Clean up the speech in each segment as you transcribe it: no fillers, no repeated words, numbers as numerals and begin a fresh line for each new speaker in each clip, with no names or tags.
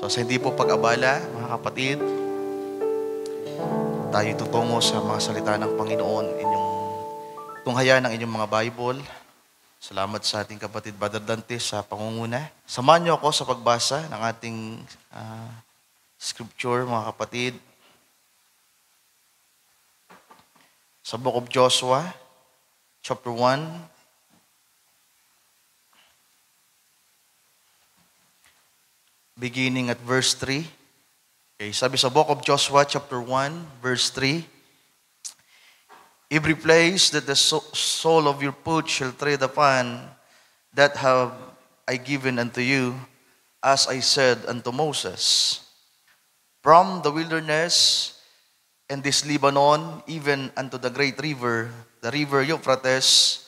So sa hindi po pag-abala, mga kapatid, tayo tutungo sa mga salita ng Panginoon. Inyong tunghaya ng inyong mga Bible. Salamat sa ating kapatid Brother Dante sa pangunguna. Samahan niyo ako sa pagbasa ng ating scripture, mga kapatid. Sa Book of Joshua, chapter 1. Beginning at verse 3. Okay, sabi sa Book of Joshua, chapter 1, verse 3. Every place that the sole of your foot shall tread upon, that have I given unto you, as I said unto Moses. From the wilderness and this Lebanon, even unto the great river, the river Euphrates,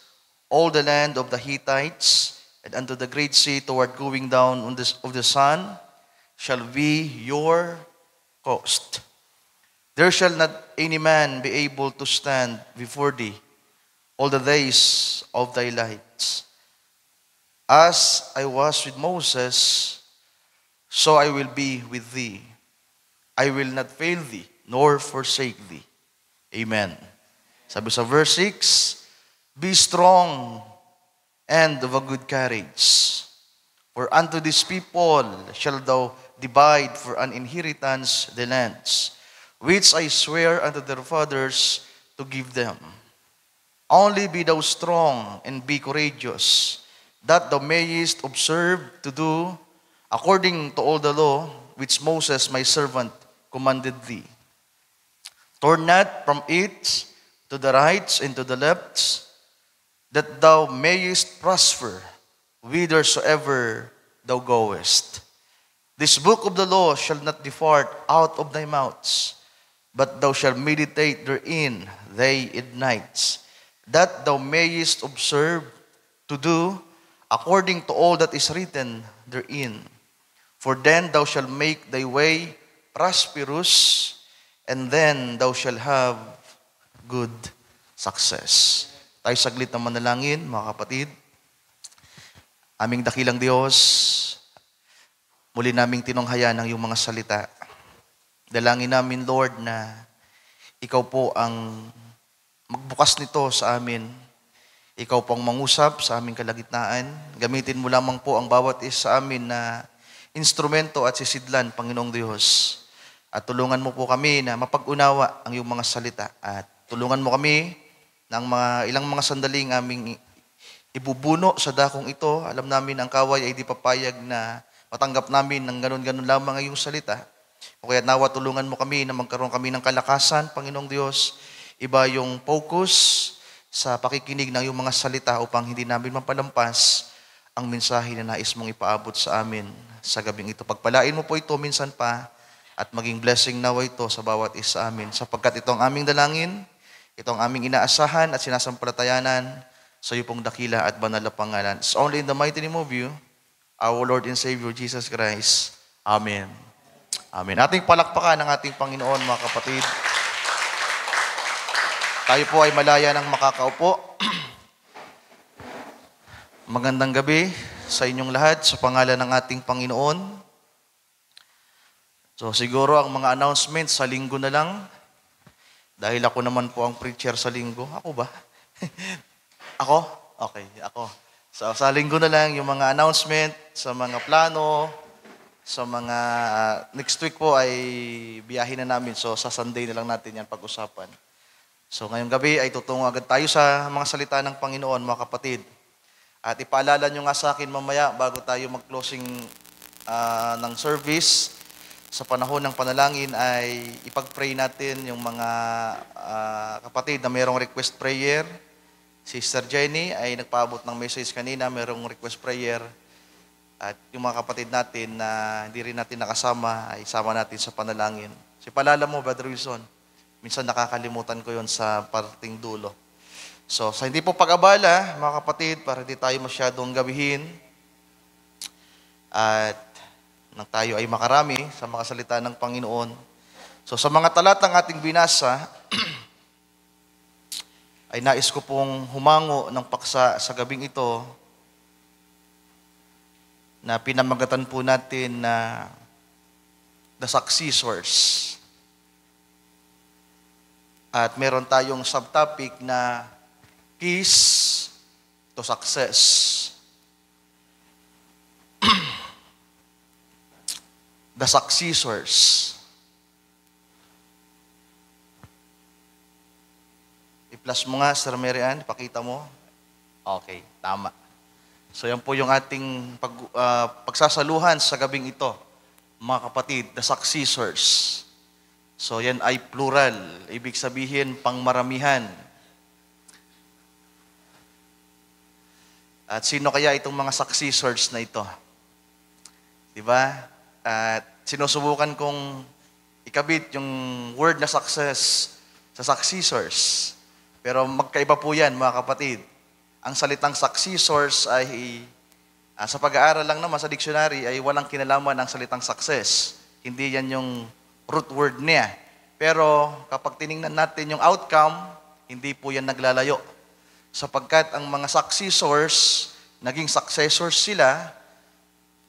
all the land of the Hittites, and unto the great sea toward going down of the sun, shall be your coast. There shall not any man be able to stand before thee all the days of thy life. As I was with Moses, so I will be with thee. I will not fail thee, nor forsake thee. Amen. Sabi sa verse 6, be strong and of a good courage. For unto these people shall thou divide for an inheritance the lands, which I swear unto their fathers to give them. Only be thou strong and be courageous, that thou mayest observe to do according to all the law which Moses my servant commanded thee. Turn not from it to the right and to the left, that thou mayest prosper whithersoever thou goest. This book of the law shall not depart out of thy mouth, but thou shalt meditate therein day and night, that thou mayest observe to do according to all that is written therein. For then thou shalt make thy way prosperous, and then thou shalt have good success. Tayo saglit na manalangin, mga kapatid. Aming dakilang Diyos, muli naming tinunghaya ng iyong mga salita. Dalangin namin, Lord, na ikaw po ang magbukas nito sa amin. Ikaw po ang mangusap sa aming kalagitnaan. Gamitin mo lamang po ang bawat isa sa amin na instrumento at sisidlan, Panginoong Diyos. At tulungan mo po kami na mapag-unawa ang iyong mga salita. At tulungan mo kami ng ilang mga sandaling aming ibubuno sa dakong ito. Alam namin ang kaway ay di papayag na matanggap namin ng ganun-ganun lamang ang iyong salita. O kaya nawa tulungan mo kami na magkaroon kami ng kalakasan, Panginoong Diyos. Iba yung focus sa pakikinig ng iyong mga salita upang hindi namin mapalampas ang mensahe na nais mong ipaabot sa amin sa gabing ito. Pagpalain mo po ito minsan pa at maging blessing nawa ito sa bawat isa amin. Sapagkat ito ang aming dalangin, ito ang aming inaasahan at sinasampalatayanan sa iyo pong dakila at banal na pangalan. It's only in the mighty name of you, our Lord and Savior, Jesus Christ. Amen. Amen. Ating palakpakan ng ating Panginoon, mga kapatid. Tayo po ay malaya ng makakaupo. Magandang gabi sa inyong lahat sa pangalan ng ating Panginoon. So siguro ang mga announcements sa linggo na lang. Dahil ako naman po ang preacher sa linggo. Ako ba? Ako? Okay, ako. So sa linggo na lang yung mga announcement, sa mga plano, sa mga next week po ay biyahe na namin. So sa Sunday na lang natin yan pag-usapan. So ngayong gabi ay tutungo agad tayo sa mga salita ng Panginoon, mga kapatid. At ipaalala nyo nga sa akin mamaya bago tayo mag-closing ng service. Sa panahon ng panalangin ay ipag-pray natin yung mga kapatid na mayroong request prayer. Sister Jenny ay nagpaabot ng message kanina, mayroong request prayer. At yung mga kapatid natin na hindi rin natin nakasama, ay sama natin sa panalangin. Si paalala mo, Brother Wilson, minsan nakakalimutan ko yon sa parting dulo. So, sa hindi po pag-abala, mga kapatid, para hindi tayo masyadong gabihin, at nang tayo ay makarami sa mga salita ng Panginoon. So, sa mga talatang ating binasa, ay nais ko pong humango ng paksa sa gabing ito na pinamagatan po natin na the successors. At meron tayong subtopic na keys to success. The successors. I-plus mo nga, Sir Mary Ann, pakita mo. Okay, tama. So yan po yung ating pagsasaluhan sa gabing ito, mga kapatid, the successors. So yan ay plural, ibig sabihin pangmaramihan. At sino kaya itong mga successors na ito? Diba? At sinusubukan kong ikabit yung word na success sa successors. Pero magkaiba po yan, mga kapatid. Ang salitang successors ay, sa pag-aaral lang naman sa dictionary, ay walang kinalaman ang salitang success. Hindi yan yung root word niya. Pero kapag tiningnan natin yung outcome, hindi po yan naglalayo. Sapagkat ang mga successors, naging successors sila,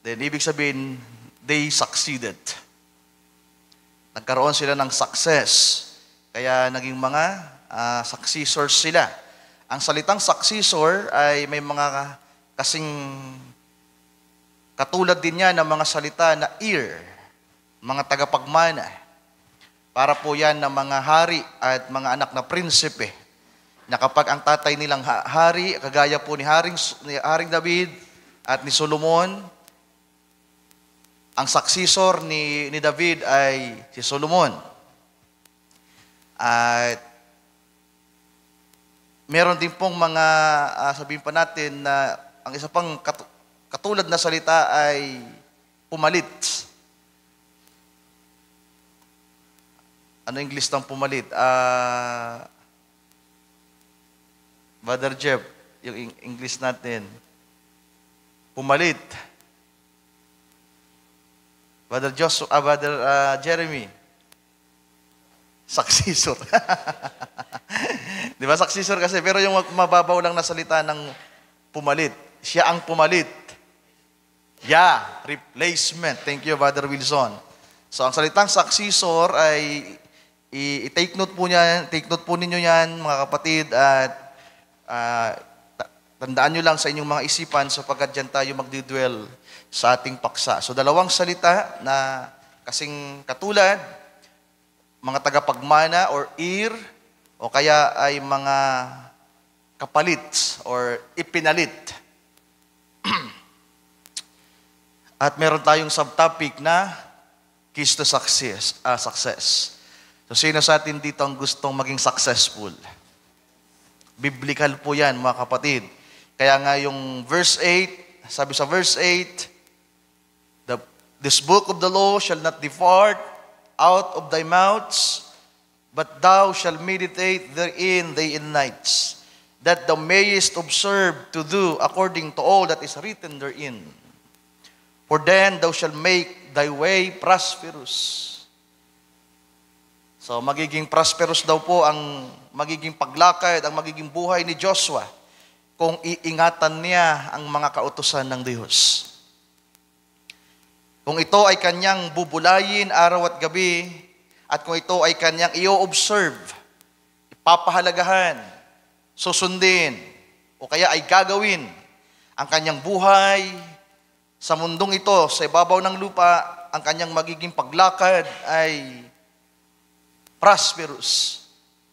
then ibig sabihin, they succeeded. Nagkaroon sila ng success. Kaya naging mga successors sila. Ang salitang successor ay may mga kasing katulad din niya ng mga salita na heir, mga tagapagmana. Para po yan ng mga hari at mga anak na prinsipe. Na kapag ang tatay nilang hari, kagaya po ni Haring David at ni Solomon, ang successor ni David ay si Solomon. At meron din pong mga, sabihin pa natin na ang isa pang katulad na salita ay pumalit. Ano English ng pumalit? Brother Jeff, yung English natin. Pumalit. Brother Jeremy. Successor. Di ba? Successor kasi. Pero yung mababaw lang na salita ng pumalit. Siya ang pumalit. Yeah, replacement. Thank you, Brother Wilson. So, ang salitang successor ay i-take note po ninyo yan, mga kapatid, at tandaan nyo lang sa inyong mga isipan sapagkat dyan tayo magdidwell sa ating paksa. So, dalawang salita na kasing katulad, mga tagapagmana or heir, o kaya ay mga kapalit or ipinalit. At meron tayong subtopic na keys to success. So sino sa atin dito ang gustong maging successful? Biblical po yan, mga kapatid. Kaya nga yung verse 8, sabi sa verse 8, this book of the law shall not depart out of thy mouths, but thou shalt meditate therein day and nights, that thou mayest observe to do according to all that is written therein. For then thou shalt make thy way prosperous. So magiging prosperous daw po ang magiging paglakad, ang magiging buhay ni Joshua kung iingatan niya ang mga kautusan ng Diyos. Kung ito ay kanyang bubulayin araw at gabi, at kung ito ay kanyang i-observe, ipapahalagahan, susundin, o kaya ay gagawin ang kanyang buhay sa mundong ito, sa ibabaw ng lupa, ang kanyang magiging paglakad ay prosperous.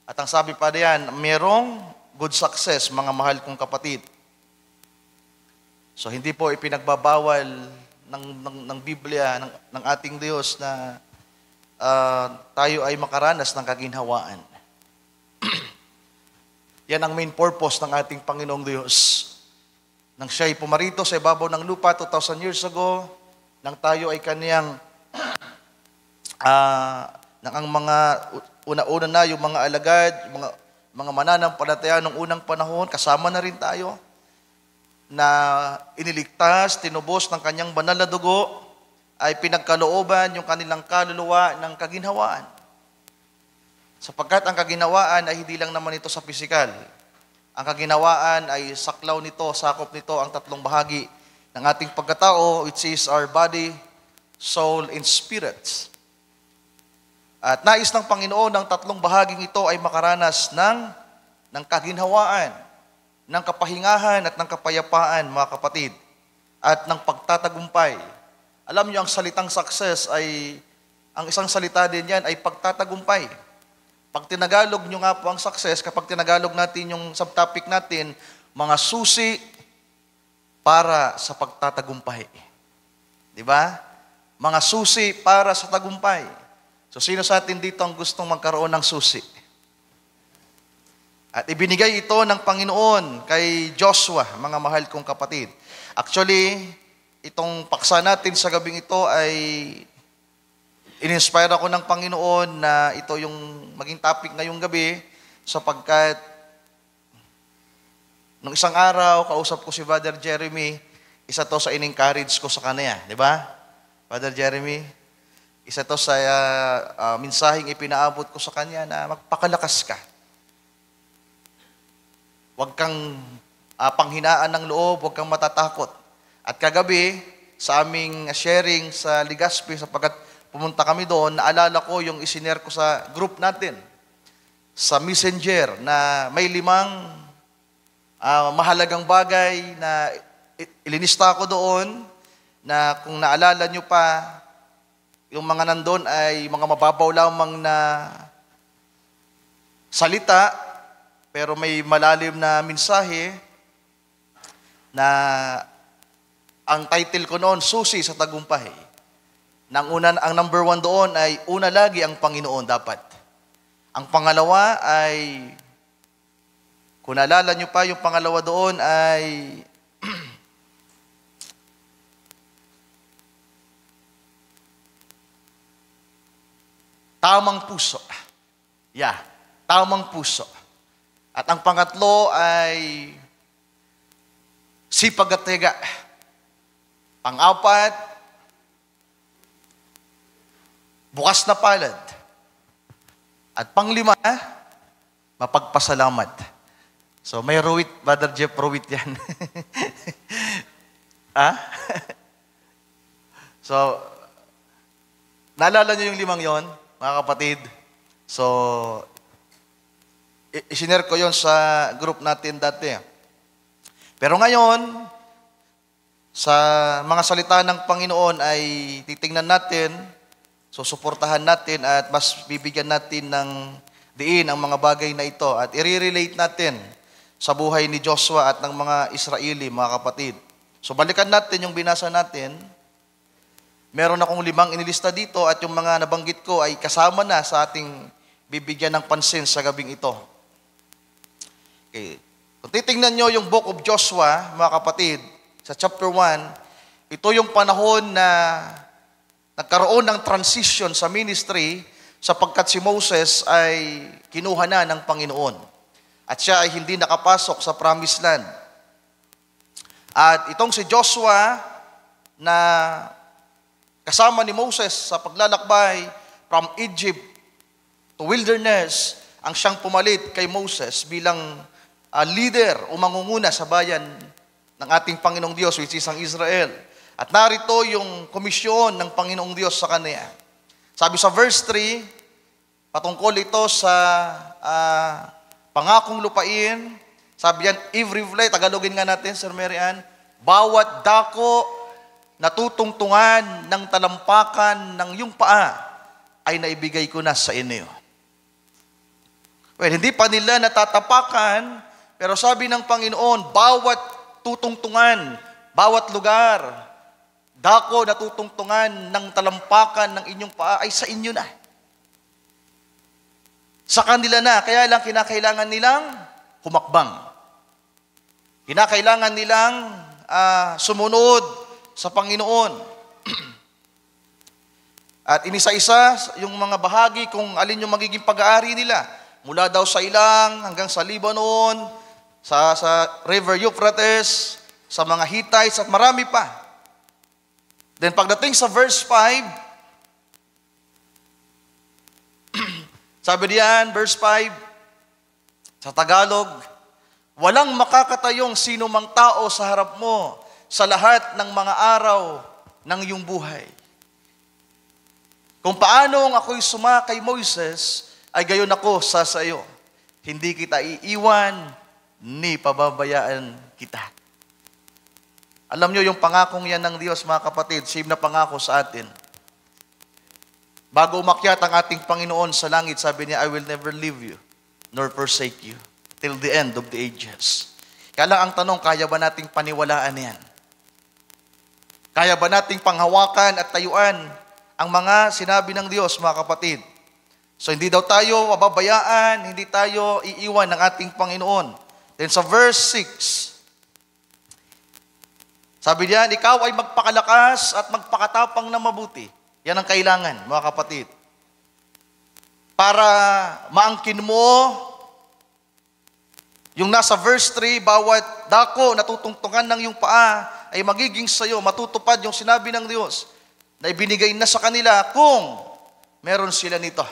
At ang sabi pa diyan, merong good success, mga mahal kong kapatid. So hindi po ipinagbabawal ng Biblia, ng ating Diyos na tayo ay makaranas ng kaginhawaan. Yan ang main purpose ng ating Panginoong Diyos. Nang siya'y pumarito sa ibabaw ng lupa 2,000 years ago, nang tayo ay kaniyang nang ang mga una-una na yung mga alagad, mga mananampalataya ng unang panahon, kasama na rin tayo, na iniligtas, tinubos ng kanyang banal na dugo, ay pinagkalooban yung kanilang kaluluwa ng kaginhawaan. Sapagkat ang kaginhawaan ay hindi lang naman ito sa pisikal. Ang kaginhawaan ay saklaw nito, sakop nito ang tatlong bahagi ng ating pagkatao, which is our body, soul, and spirit. At nais ng Panginoon ng tatlong bahaging ito ay makaranas ng kaginhawaan, ng kapahingahan at ng kapayapaan, mga kapatid, at ng pagtatagumpay. Alam niyo, ang salitang success ay, ang isang salita din yan ay pagtatagumpay. Pag tinagalog nyo nga po ang success, kapag tinagalog natin yung subtopic natin, mga susi para sa pagtatagumpay. Di ba? Mga susi para sa tagumpay. So, sino sa atin dito ang gustong magkaroon ng susi? At ibinigay ito ng Panginoon kay Joshua, mga mahal kong kapatid. Actually, itong paksa natin sa gabing ito ay in-inspire ako ng Panginoon na ito yung maging topic ngayong gabi sapagkat nung isang araw, kausap ko si Brother Jeremy, isa to sa in-encourage ko sa kanya. Di ba? Brother Jeremy? Isa to sa mensaheng ipinaabot ko sa kanya na magpakalakas ka. Huwag kang panghinaan ng loob, huwag kang matatakot. At kagabi, sa aming sharing sa Legazpi, sapagkat pumunta kami doon, naalala ko yung isinare ko sa group natin, sa Messenger, na may 5 mahalagang bagay na ilinista ko doon, na kung naalala nyo pa, yung mga nandun ay mga mababaw lamang na salita, pero may malalim na mensahe na ang title ko noon, Susi sa Tagumpay. Ang number 1 doon ay una lagi ang Panginoon dapat. Ang pangalawa ay, kung naalala nyo pa, yung pangalawa doon ay tamang puso. Tamang puso. At ang pangatlo ay sipag at tiyaga. Pang-apat, bukas na palad. At pang-5, mapagpasalamat. So may ruwit, Brother Jeff, ruwit yan. So, naalala niyo yung 5 yon, mga kapatid? So, isinare ko yon sa group natin dati. Pero ngayon, sa mga salita ng Panginoon ay titingnan natin, susuportahan natin at mas bibigyan natin ng diin ang mga bagay na ito at i-relate natin sa buhay ni Joshua at ng mga Israeli, mga kapatid. So balikan natin yung binasa natin. Meron akong 5 inilista dito at yung mga nabanggit ko ay kasama na sa ating bibigyan ng pansin sa gabing ito. Okay. Kung titingnan nyo yung book of Joshua, mga kapatid, sa chapter 1, ito yung panahon na nagkaroon ng transition sa ministry sapagkat si Moses ay kinuha na ng Panginoon. At siya ay hindi nakapasok sa promised land. At itong si Joshua na kasama ni Moses sa paglalakbay from Egypt to wilderness, ang siyang pumalit kay Moses bilang leader o mangunguna sa bayan ng ating Panginoong Diyos, which is ang Israel. At narito yung komisyon ng Panginoong Diyos sa kanya. Sabi sa verse 3, patungkol ito sa pangakong lupain, sabi yan, every flight, Tagalogin nga natin, Sir Mary Ann, bawat dako na tutungtungan ng talampakan ng iyong paa ay naibigay ko na sa inyo. Well, hindi pa nila natatapakan, pero sabi ng Panginoon, bawat tutungtungan, bawat lugar, dako na tutungtungan ng talampakan ng inyong paa ay sa inyo na. Sa kanila na, kaya lang kinakailangan nilang humakbang. Kinakailangan nilang sumunod sa Panginoon. At inisa-isa yung mga bahagi kung alin yung magiging pag-aari nila. Mula daw sa Ilang hanggang sa Lebanon, sa River Euphrates, sa mga Hittites at marami pa. Then pagdating sa verse 5, sabi diyan, verse 5, sa Tagalog, walang makakatayong sino mang tao sa harap mo sa lahat ng mga araw ng iyong buhay. Kung paano ako'y suma kay Moises, ay gayon ako sa iyo. Hindi kita iiwan, ni pababayaan kita. Alam nyo, yung pangakong yan ng Diyos, mga kapatid, same na pangako sa atin. Bago umakyat ang ating Panginoon sa langit, sabi niya, I will never leave you, nor forsake you, till the end of the ages. Kaya lang ang tanong, kaya ba nating paniwalaan yan? Kaya ba nating panghawakan at tayuan ang mga sinabi ng Diyos, mga kapatid? So hindi daw tayo mababayaan, hindi tayo iiwan ng ating Panginoon. Then sa verse 6, sabi niya, ikaw ay magpakalakas at magpakatapang na mabuti. Yan ang kailangan, mga kapatid. Para maangkin mo, yung nasa verse 3, bawat dako na tutungtungan ng iyong paa ay magiging sayo, matutupad yung sinabi ng Diyos na ibinigay na sa kanila kung meron sila nito.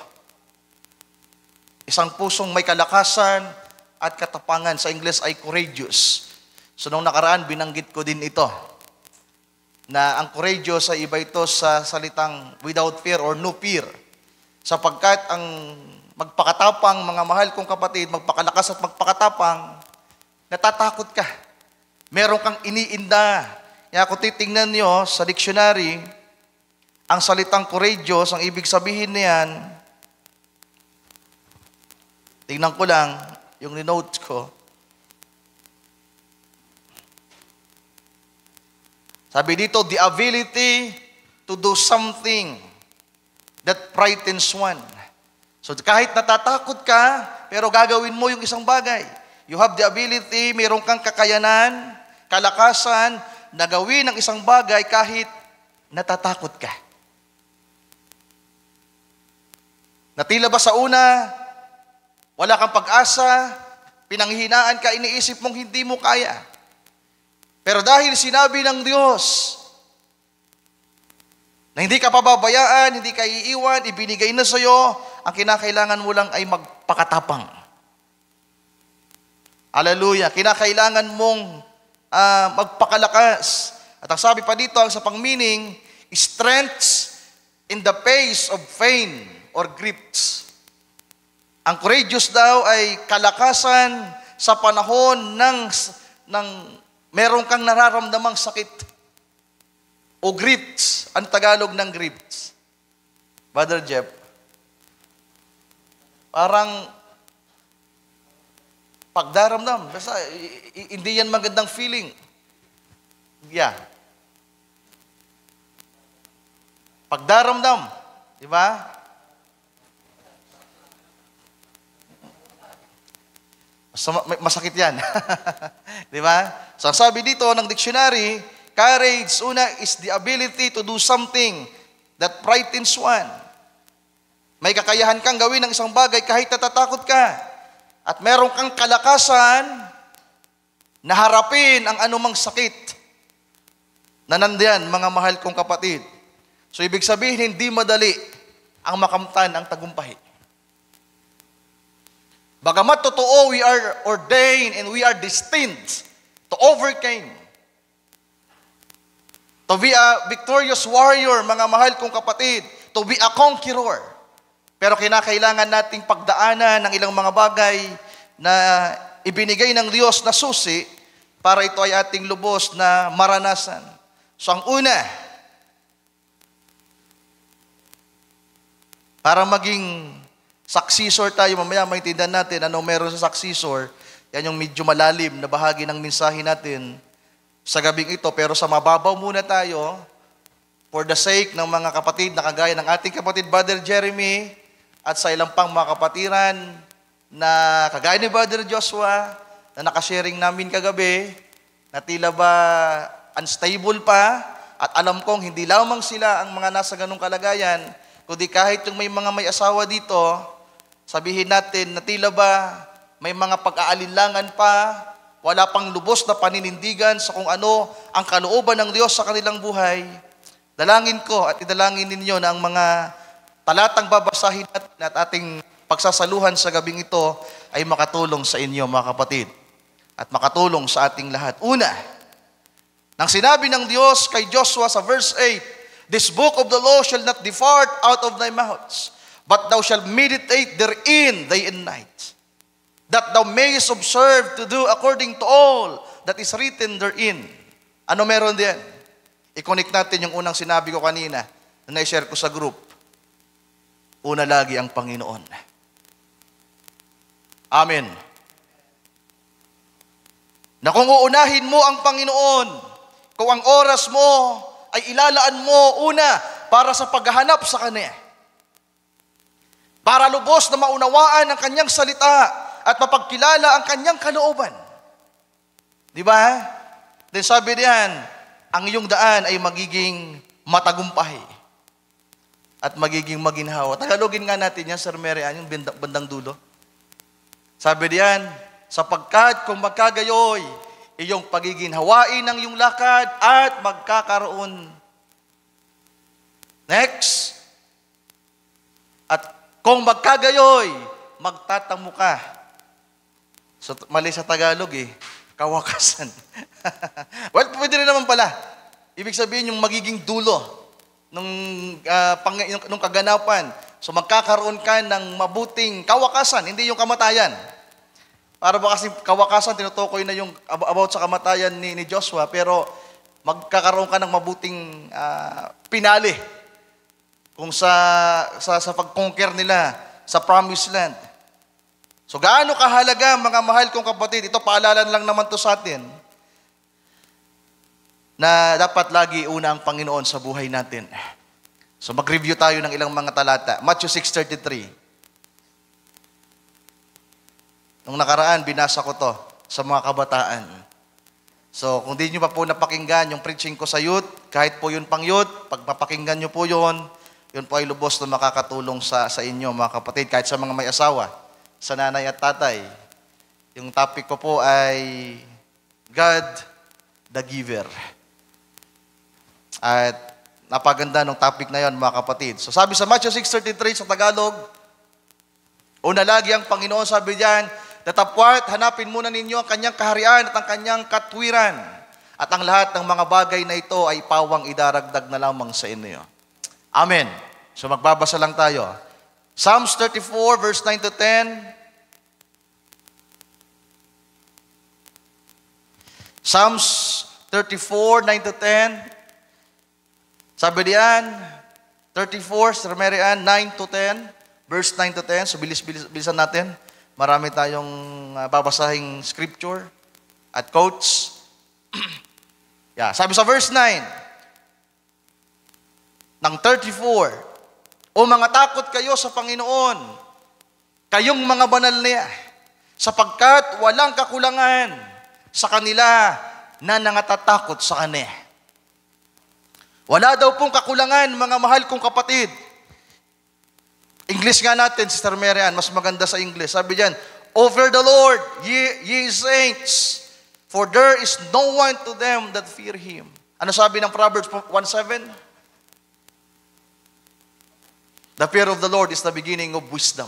Isang pusong may kalakasan at katapangan. Sa Ingles ay courageous. So nung nakaraan, binanggit ko din ito. Na ang courageous ay iba ito sa salitang without fear or no fear. Sapagkat ang magpakatapang, mga mahal kong kapatid, magpakalakas at magpakatapang, natatakot ka. Meron kang iniinda. Kaya kung titingnan nyo sa dictionary, ang salitang courageous, ang ibig sabihin niyan, tingnan ko lang, yung ni-note ko. Sabi dito, the ability to do something that frightens one. So kahit natatakot ka, pero gagawin mo yung isang bagay. You have the ability, mayroon kang kakayanan, kalakasan, na gawin ang isang bagay kahit natatakot ka. Natila ba sa una, wala kang pag-asa, pinanghihinaan ka, iniisip mong hindi mo kaya. Pero dahil sinabi ng Diyos na hindi ka pababayaan, hindi ka iiwan, ibinigay na sa iyo, ang kinakailangan mo lang ay magpakatapang. Hallelujah. Kinakailangan mong magpakalakas. At ang sabi pa dito, ang sa pang-meaning, strength in the face of pain or griefs. Ang courageous daw ay kalakasan sa panahon ng meron kang nararamdamang sakit o griefs. Ang Tagalog ng griefs? Brother Jeff, parang pagdaramdam. Basta, hindi yan magandang feeling. Yeah. Pagdaramdam. Di ba? Masakit yan. Di ba? So, ang sabi dito ng dictionary, courage, una, is the ability to do something that frightens one. May kakayahan kang gawin ng isang bagay kahit natatakot ka. At meron kang kalakasan na harapin ang anumang sakit na nandiyan, mga mahal kong kapatid. So, ibig sabihin, hindi madali ang makamtan ang tagumpay. Bagamat totoo, we are ordained and we are destined to overcome. To be a victorious warrior, mga mahal kong kapatid. To be a conqueror. Pero kinakailangan nating pagdaanan ng ilang mga bagay na ibinigay ng Diyos na susi para ito ay ating lubos na maranasan. So ang una, para maging successor tayo, mamaya maintindihan natin ano meron sa successor, yan yung medyo malalim na bahagi ng mensahe natin sa gabing ito. Pero sa mababaw muna tayo, for the sake ng mga kapatid na kagaya ng ating kapatid Brother Jeremy at sa ilang pang mga kapatiran na kagaya ni Brother Joshua na nakasharing namin kagabi, na tila ba unstable pa, at alam kong hindi lamang sila ang mga nasa ganung kalagayan, kundi kahit yung may mga may asawa dito, sabihin natin na tila ba may mga pag-aalinlangan pa, wala pang lubos na paninindigan sa kung ano ang kalooban ng Diyos sa kanilang buhay. Dalangin ko at idalangin ninyo na ang mga talatang babasahin natin at ating pagsasaluhan sa gabing ito ay makatulong sa inyo, mga kapatid, at makatulong sa ating lahat. Una, nang sinabi ng Diyos kay Joshua sa verse 8, This book of the law shall not depart out of thy mouths, but thou shalt meditate therein day and night, that thou mayest observe to do according to all that is written therein. Ano meron diyan? I-connect natin yung unang sinabi ko kanina na na-share ko sa group. Una lagi ang Panginoon. Amen. Na kung uunahin mo ang Panginoon, kung ang oras mo ay ilalaan mo una para sa paghahanap sa Kanya, para lubos na maunawaan ang Kanyang salita at mapagkilala ang Kanyang kalooban. Di ba? Then sabi diyan, ang iyong daan ay magiging matagumpay at magiging maginhawa. Tagalogin nga natin yan, Sir Mary Ann, yung bandang dulo. Sabi diyan, sapagkat kung magkagayoy, iyong pagiging hawain ng iyong lakad at magkakaroon. Next. At kung magkagayoy, magtatamo ka. So, mali sa Tagalog kawakasan. Well, pwede rin naman pala. Ibig sabihin yung magiging dulo nung kaganapan. So magkakaroon ka ng mabuting kawakasan, hindi yung kamatayan. Para ba kasi kawakasan, tinutukoy na yung about sa kamatayan ni Joshua, pero magkakaroon ka ng mabuting pinali kung sa pag-conquer nila sa promised land. So gaano kahalaga, mga mahal kong kapatid, ito paalalan lang naman to sa atin, na dapat lagi una ang Panginoon sa buhay natin. So mag-review tayo ng ilang mga talata. Matthew 6:33. Nung nakaraan, binasa ko to sa mga kabataan. So kung di nyo pa po napakinggan yung preaching ko sa youth, kahit po yun pang youth, pagpapakinggan nyo po yun po ay lubos na makakatulong sa inyo, mga kapatid, kahit sa mga may asawa, sa nanay at tatay. Yung topic ko po ay God the Giver. At napaganda ng topic na yon, mga kapatid. So sabi sa Matthew 6:33 sa Tagalog, una lagi ang Panginoon, sabi diyan, datapwat, hanapin muna ninyo ang kanyang kaharian at ang kanyang katwiran. At ang lahat ng mga bagay na ito ay pawang idaragdag na lamang sa inyo. Amen. So magbabasa lang tayo. Psalms 34 verse 9 to 10. Psalms 34, 9 to 10. Sabi diyan, 34, Sir Mary Ann, 9 to 10. Verse 9 to 10. So bilisan natin. Marami tayong babasahing scripture at quotes. Yeah, sabi sa verse 9 ng 34, o mga takot kayo sa Panginoon, kayong mga banal niya, sapagkat walang kakulangan sa kanila na nangatatakot sa Kanya. Wala daw pong kakulangan, mga mahal kong kapatid. English nga natin, Sister Mary Ann, mas maganda sa English. Sabi diyan, over the Lord, ye saints, for there is no one to them that fear Him. Ano sabi ng Proverbs 1:7? The fear of the Lord is the beginning of wisdom.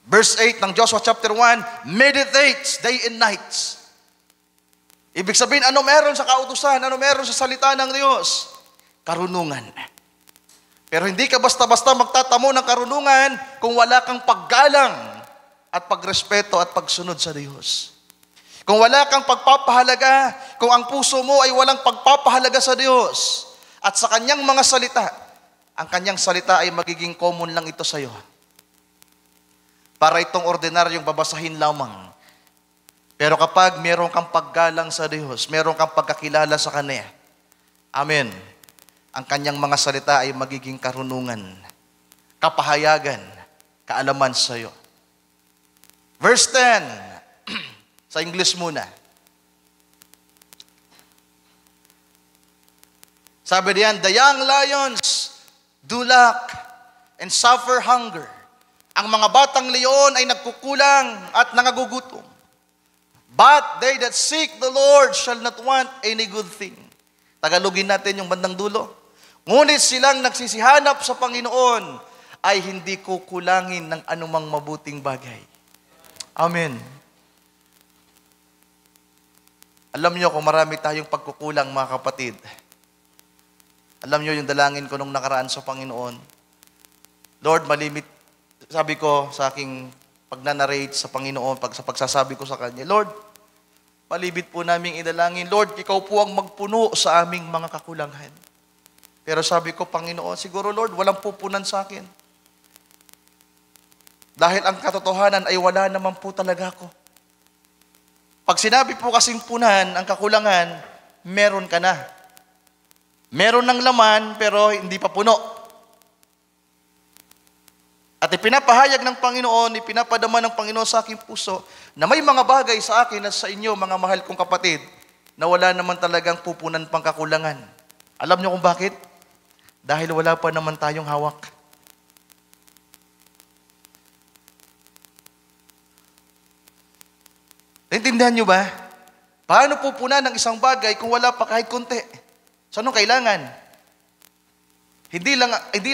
Verse 8 ng Joshua chapter 1, meditates day and nights. Ibig sabihin, ano meron sa kautusan? Ano meron sa salita ng Diyos? Karunungan. Pero hindi ka basta-basta magtatamo ng karunungan kung wala kang paggalang at pagrespeto at pagsunod sa Diyos. Kung wala kang pagpapahalaga, kung ang puso mo ay walang pagpapahalaga sa Diyos at sa Kanyang mga salita, ang Kanyang salita ay magiging common lang ito sa iyo. Para itong ordinaryong babasahin lamang. Pero kapag meron kang paggalang sa Diyos, meron kang pagkakilala sa Kanya, amen, ang Kanyang mga salita ay magiging karunungan, kapahayagan, kaalaman sa iyo. Verse 10, sa English muna. Sabi diyan, the young lions do lack and suffer hunger. Ang mga batang leon ay nagkukulang at nangagugutom. But they that seek the Lord shall not want any good thing. Tagalogin natin yung bandang dulo. Ngunit silang nagsisihanap sa Panginoon ay hindi kukulangin ng anumang mabuting bagay. Amen. Alam niyo kung marami tayong pagkukulang, mga kapatid, Alam niyo yung dalangin ko nung nakaraan sa Panginoon. Lord, malimit, sabi ko sa aking pagnanarrate sa Panginoon, sa pagsasabi ko sa Kanya, Lord, malibit po namin idalangin, Lord, ikaw po ang magpuno sa aming mga kakulangan. Pero sabi ko, Panginoon, siguro Lord, walang pupunan sa akin. Dahil ang katotohanan ay wala naman po talaga ako. Pag sinabi po kasing punan, ang kakulangan, meron ka na. Meron ng laman, pero hindi pa puno. At ipinapahayag ng Panginoon, ipinapadama ng Panginoon sa aking puso, na may mga bagay sa akin at sa inyo, mga mahal kong kapatid, na wala naman talagang pupunan pang kakulangan. Alam niyo kung bakit? Dahil wala pa naman tayong hawak. Naintindihan niyo ba? Paano pupunan ng isang bagay kung wala pa kahit konti? So anong kailangan? Hindi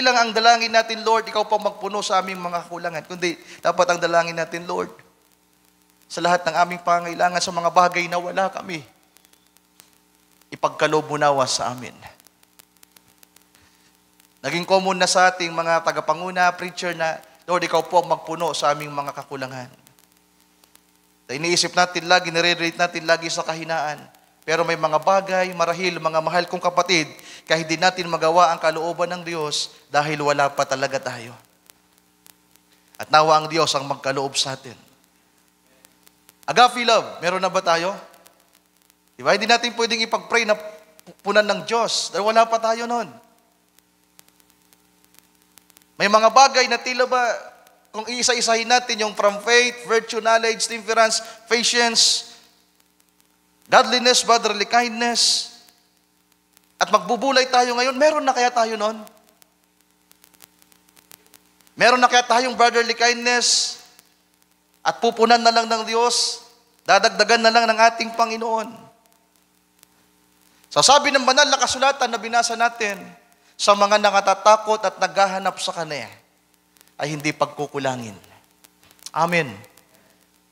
lang ang dalangin natin, Lord, ikaw pa magpuno sa aming mga kakulangan, kundi dapat ang dalangin natin, Lord, sa lahat ng aming pangailangan sa mga bagay na wala kami, ipagkaloob mo nawa sa amin. Naging common na sa ating mga tagapanguna, preacher na, Lord, ikaw po ang magpuno sa aming mga kakulangan. Iniisip natin lagi, nire-relate natin lagi sa kahinaan. Pero may mga bagay, marahil, mga mahal kong kapatid, kahit hindi natin magawa ang kalooban ng Diyos dahil wala pa talaga tayo. At nawa ang Diyos ang magkaloob sa atin. Agape love, meron na ba tayo? Diba? Hindi natin pwedeng ipag-pray na punan ng Diyos dahil wala pa tayo nun. May mga bagay na tila ba, kung iisa-isahin natin yung from faith, virtue, knowledge, temperance, patience, godliness, brotherly kindness, at magbubulay tayo ngayon, meron na kaya tayo nun? Meron na kaya tayong brotherly kindness at pupunan na lang ng Diyos, dadagdagan na lang ng ating Panginoon. So sabi ng banal na kasulatan na binasa natin, sa mga nakatatakot at naghahanap sa Kanya, ay hindi pagkukulangin. Amen.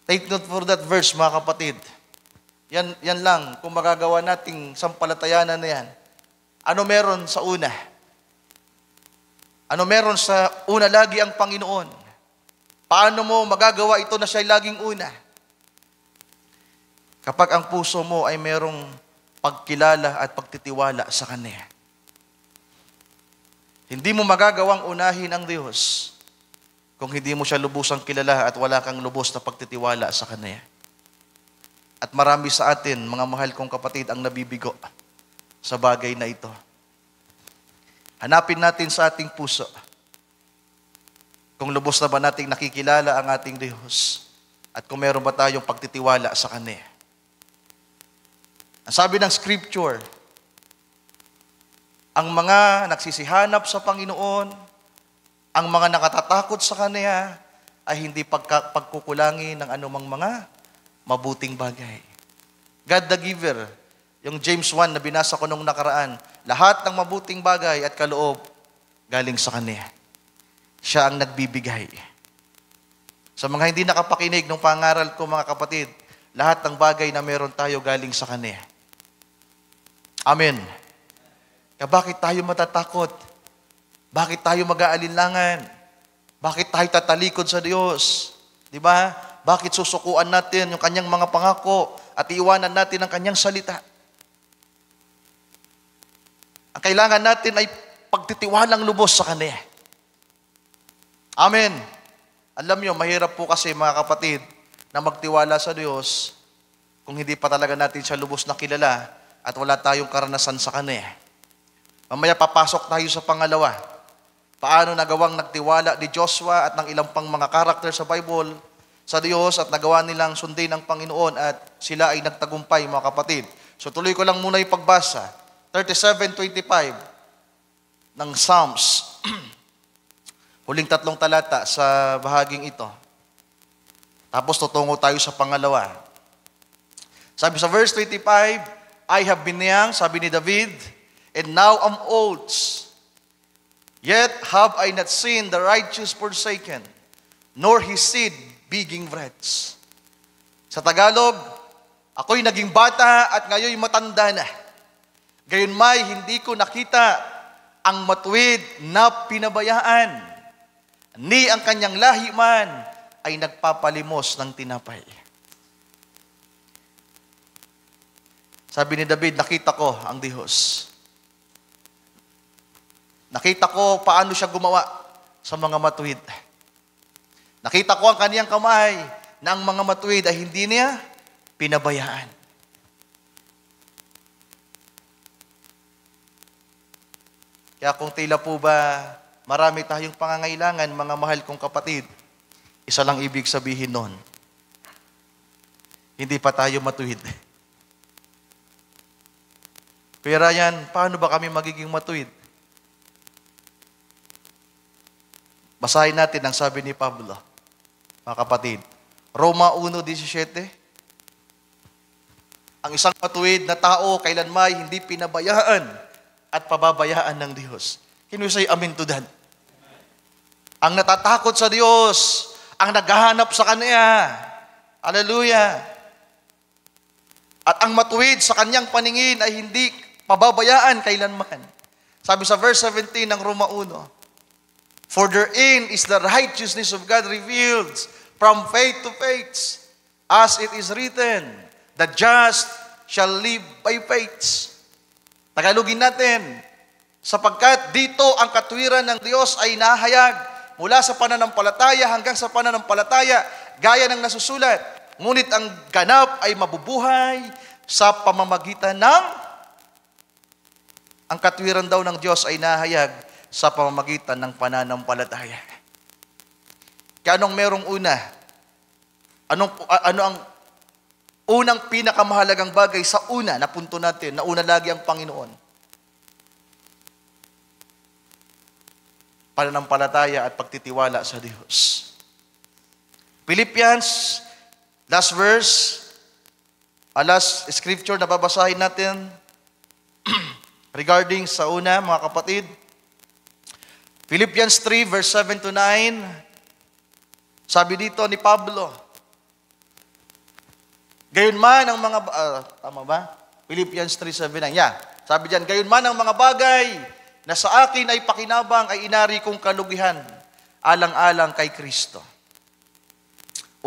Take note for that verse, mga kapatid. Yan lang, kung magagawa nating sampalatayanan na yan. Ano meron sa una? Ano meron sa una lagi ang Panginoon? Paano mo magagawa ito na siya'y laging una? Kapag ang puso mo ay merong pagkilala at pagtitiwala sa Kanya. Hindi mo magagawang unahin ang Diyos kung hindi mo siya lubusang kilala at wala kang lubos na pagtitiwala sa Kanya. At marami sa atin, mga mahal kong kapatid, ang nabibigo sa bagay na ito. Hanapin natin sa ating puso kung lubos na ba nating nakikilala ang ating Diyos at kung meron ba tayong pagtitiwala sa Kanya. Ang sabi ng Scripture, ang mga nagsisihanap sa Panginoon, ang mga nakatatakot sa Kanya, ay hindi pagkukulangin ng anumang mga mabuting bagay. God the giver, yung James 1 na binasa ko nung nakaraan, lahat ng mabuting bagay at kaloob galing sa Kanya. Siya ang nagbibigay. Sa mga hindi nakapakinig ng pangaral ko, mga kapatid, lahat ng bagay na meron tayo galing sa Kanya. Amen. Kaya bakit tayo matatakot? Bakit tayo mag-aalinlangan? Bakit tayo tatalikod sa Diyos? Di ba? Bakit susukuan natin yung Kanyang mga pangako at iiwanan natin ang Kanyang salita? Ang kailangan natin ay pagtitiwalang lubos sa Kanya. Amen. Alam niyo, mahirap po kasi mga kapatid na magtiwala sa Diyos kung hindi pa talaga natin siya lubos na kilala at wala tayong karanasan sa Kanya. Mamaya papasok tayo sa pangalawa. Paano nagawang nagtiwala ni Joshua at ng ilang pang mga karakter sa Bible sa Diyos at nagawa nilang sundin ang Panginoon at sila ay nagtagumpay, mga kapatid. So tuloy ko lang muna yung pagbasa. 37:25 ng Psalms. Huling 3 talata sa bahaging ito. Tapos tutungo tayo sa pangalawa. Sabi sa verse 25, I have been young, sabi ni David, and now am old. Yet have I not seen the righteous forsaken, nor his seed begging bread. Sa Tagalog, ako'y naging bata at ngayon matanda na. Gayunmay, hindi ko nakita ang matuwid na pinabayaan, ni ang kanyang lahi man ay nagpapalimos ng tinapay. Sabi ni David, nakita ko ang Diyos. Nakita ko paano siya gumawa sa mga matuwid. Nakita ko ang kaniyang kamay na ang mga matuwid ay hindi niya pinabayaan. Kaya kung tila po ba marami tayong pangangailangan, mga mahal kong kapatid, isa lang ibig sabihin nun, hindi pa tayo matuwid. Pero yan, paano ba kami magiging matuwid? Basahin natin ang sabi ni Pablo, mga kapatid. Roma 1:17. Ang isang matuwid na tao kailanmay hindi pinabayaan at pababayaan ng Diyos. Can we say amen to that? Ang natatakot sa Diyos, ang naghahanap sa Kanya. Hallelujah. At ang matuwid sa Kanyang paningin ay hindi pababayaan kailanman. Sabi sa verse 17 ng Roma 1, for therein is the righteousness of God revealed from faith to faith, as it is written, the just shall live by faith. Tagalogin natin, sapagkat dito ang katwiran ng Diyos ay nahayag mula sa pananampalataya hanggang sa pananampalataya, gaya ng nasusulat. Ngunit ang ganap ay mabubuhay sa pamamagitan ng, ang katwiran daw ng Diyos ay nahayag sa pamamagitan ng pananampalataya. Kaya anong merong una? Ano ang unang pinakamahalagang bagay sa una na punto natin, na una lagi ang Panginoon? Pananampalataya at pagtitiwala sa Diyos. Philippians, last verse, last scripture na babasahin natin regarding sa una, mga kapatid. Philippians 3, verse 7 to 9. Sabi dito ni Pablo, gayon man ang mga, tama ba? Philippians 3:7. Yeah. Sabi diyan, gayon man ang mga bagay na sa akin ay pakinabang ay inari kong kalugihan, alang-alang kay Kristo.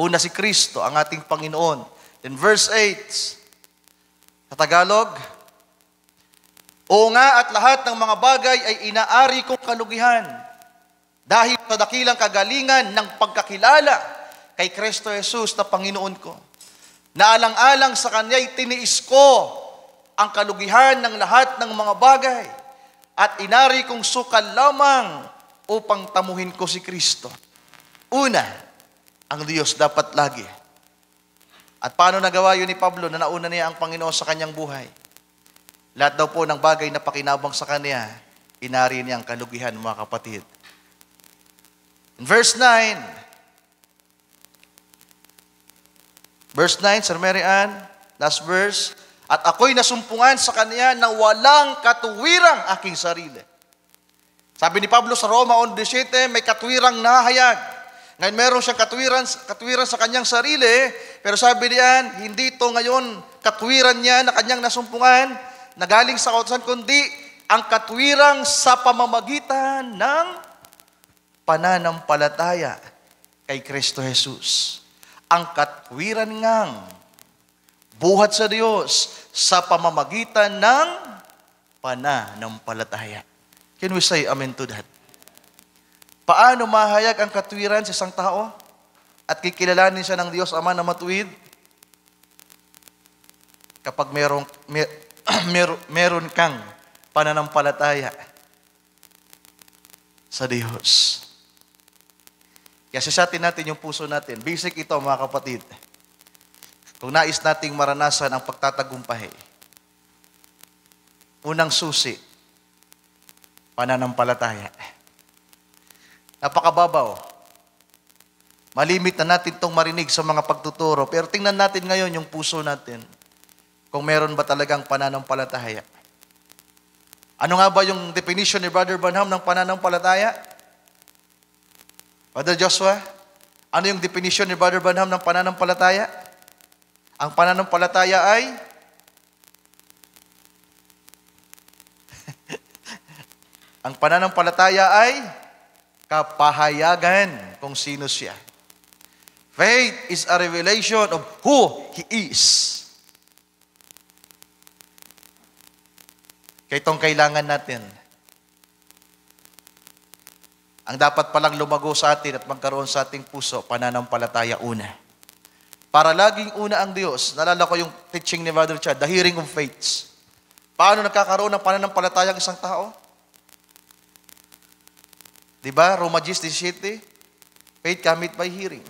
Una si Kristo, ang ating Panginoon. Then verse 8, sa Tagalog, oo nga, at lahat ng mga bagay ay inaari kong kalugihan dahil sa dakilang kagalingan ng pagkakilala kay Kristo Jesus na Panginoon ko. Naalang-alang sa Kanya'y tiniis ko ang kalugihan ng lahat ng mga bagay at inari kong sukal lamang upang tamuhin ko si Kristo. Una, ang Diyos dapat lagi. At paano nagawa yun ni Pablo na nauna niya ang Panginoon sa kanyang buhay? Lahat daw po ng bagay na pakinabang sa Kanya, inari niya ang kalugihan, mga kapatid. In verse 9, Sir Mary Ann, last verse, at ako'y nasumpungan sa Kanya na walang katuwirang aking sarili. Sabi ni Pablo sa Roma 1:17, may katuwirang nahayag. Ngayon meron siyang katuwiran sa kanyang sarili, pero sabi niyan, hindi ito ngayon katuwiran niya na kanyang nasumpungan, na galing sa kautusan, kundi ang katwirang sa pamamagitan ng pananampalataya kay Kristo Jesus. Ang katwiran ngang buhat sa Diyos sa pamamagitan ng pananampalataya. Can we say amen to that? Paano mahayag ang katwiran sa isang tao at kikilalanin siya ng Diyos Ama na matuwid? Kapag meron kang pananampalataya sa Diyos. Kaya sisatin natin yung puso natin. Basic ito, mga kapatid. Kung nais nating maranasan ang pagtatagumpay, unang susi, pananampalataya. Napakababaw. Malimit na natin itong marinig sa mga pagtuturo. Pero tingnan natin ngayon yung puso natin. Kung meron ba talagang pananampalataya. Ano nga ba yung definition ni Brother Branham ng pananampalataya? Brother Joshua, ano yung definition ni Brother Branham ng pananampalataya? Ang pananampalataya ay Ang pananampalataya ay kapahayagan kung sino siya. Faith is a revelation of who He is. Kaya itong kailangan natin. Ang dapat palang lumago sa atin at magkaroon sa ating puso, pananampalataya una. Para laging una ang Diyos. Nalala ko yung teaching ni Brother Chad, the hearing of faiths. Paano nagkakaroon ng pananampalataya ang isang tao? Diba? Roma 10:17, faith cometh by hearing.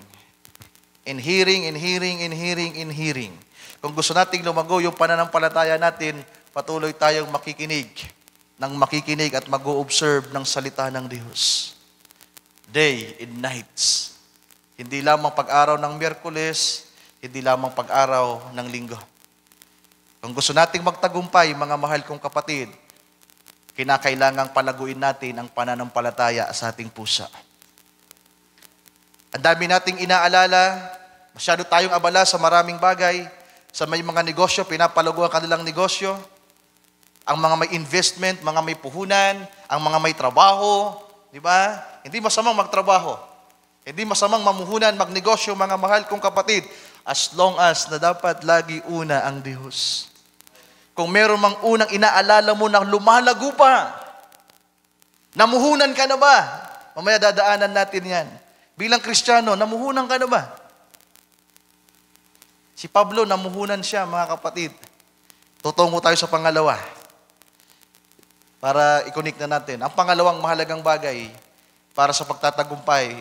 In hearing, in hearing, in hearing, in hearing. Kung gusto nating lumago yung pananampalataya natin, patuloy tayong makikinig at mag-o-observe ng salita ng Diyos. Day and nights. Hindi lamang pag-araw ng Miyerkules, hindi lamang pag-araw ng Linggo. Kung gusto nating magtagumpay, mga mahal kong kapatid, kinakailangang palaguin natin ang pananampalataya sa ating pusa. Ang dami nating inaalala, masyado tayong abala sa maraming bagay, sa may mga negosyo, pinapalago ang kanilang negosyo, ang mga may investment, mga may puhunan, ang mga may trabaho, di ba? Hindi masamang magtrabaho. Hindi masamang mamuhunan, magnegosyo, mga mahal kong kapatid, as long as na dapat lagi una ang Diyos. Kung meron mang unang inaalala mo na lumalago pa, namuhunan ka na ba? Mamaya dadaanan natin yan. Bilang Kristiyano, namuhunan ka na ba? Si Pablo, namuhunan siya, mga kapatid. Tutungo tayo sa pangalawa. Para i-connect na natin. Ang pangalawang mahalagang bagay para sa pagtatagumpay.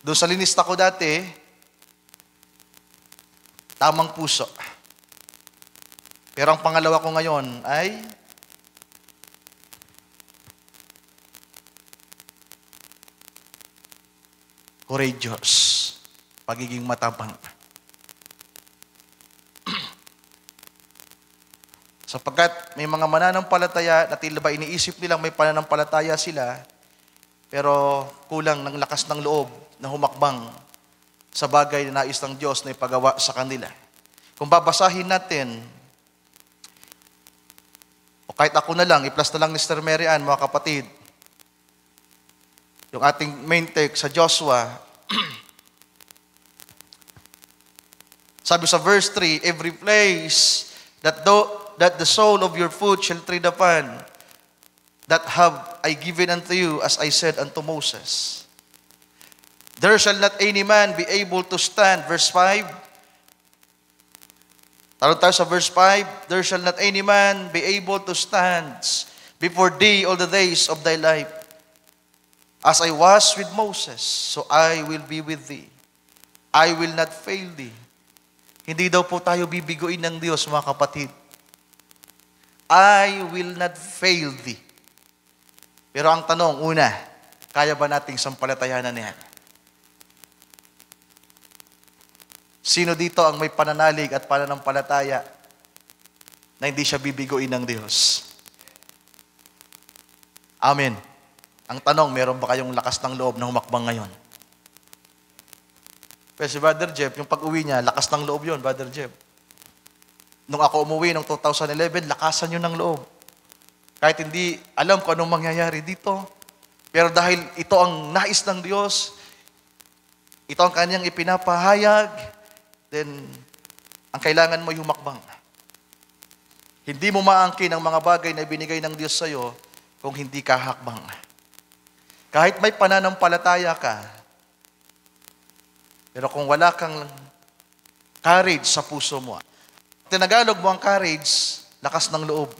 Doon sa linista ko dati, tamang puso. Pero ang pangalawa ko ngayon ay courageous. Pagiging matapang. Sapagkat may mga mananampalataya na tila ba iniisip nilang may pananampalataya sila, pero kulang ng lakas ng loob na humakbang sa bagay na nais ng Diyos na ipagawa sa kanila. Kung babasahin natin, o kahit ako na lang, i-plus na lang ni Sister Mary Ann, mga kapatid, yung ating main text sa Joshua, sabi sa verse 3, every place that the sole of your foot shall tread upon, that have I given unto you, as I said unto Moses. There shall not any man be able to stand. Verse 5. Talon tayo sa verse 5. There shall not any man be able to stand before thee all the days of thy life. As I was with Moses, so I will be with thee. I will not fail thee. Hindi daw po tayo bibiguin ng Diyos, mga kapatid. I will not fail thee. Pero ang tanong, una, kaya ba nating sampalatayanan niyan? Sino dito ang may pananalig at pananampalataya na hindi siya bibiguin ng Diyos? Amen. Ang tanong, meron ba kayong lakas ng loob na humakbang ngayon? Pero si Brother Jeff, yung pag-uwi niya, lakas ng loob yun, Brother Jeff. Nung ako umuwi noong 2011, lakasan yun ng loob. Kahit hindi alam kung anong mangyayari dito. Pero dahil ito ang nais ng Diyos, ito ang kanyang ipinapahayag, then ang kailangan mo yung humakbang. Hindi mo maangkin ang mga bagay na ibinigay ng Diyos sa'yo kung hindi ka hakbang. Kahit may pananampalataya ka, pero kung wala kang courage sa puso mo, tinagalog mo ang courage, lakas ng loob.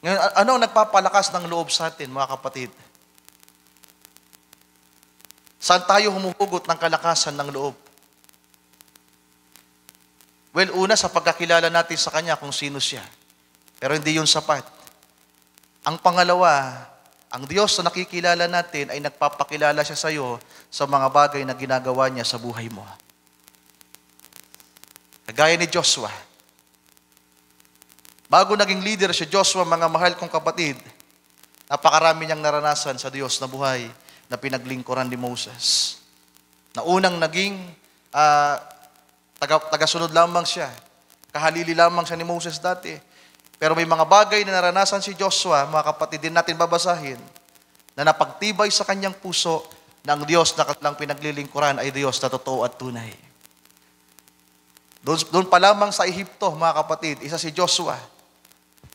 Ngayon, ano ang nagpapalakas ng loob sa atin, mga kapatid? Saan tayo humuhugot ng kalakasan ng loob? Well, una, sa pagkakilala natin sa Kanya kung sino siya. Pero hindi yun sapat. Ang pangalawa, ang Diyos na nakikilala natin ay nagpapakilala siya sa iyo sa mga bagay na ginagawa niya sa buhay mo. Kagaya ni Joshua. Bago naging leader si Joshua, mga mahal kong kapatid, napakarami niyang naranasan sa Diyos na buhay na pinaglingkuran ni Moses. Na unang naging tagasunod lamang siya. Kahalili lamang siya ni Moses dati. Pero may mga bagay na naranasan si Joshua, mga kapatid, din natin babasahin, na napagtibay sa kanyang puso na ang Diyos na kanilang pinaglilingkuran ay Diyos na totoo at tunay. Doon pa lamang sa Ehipto, mga kapatid, isa si Joshua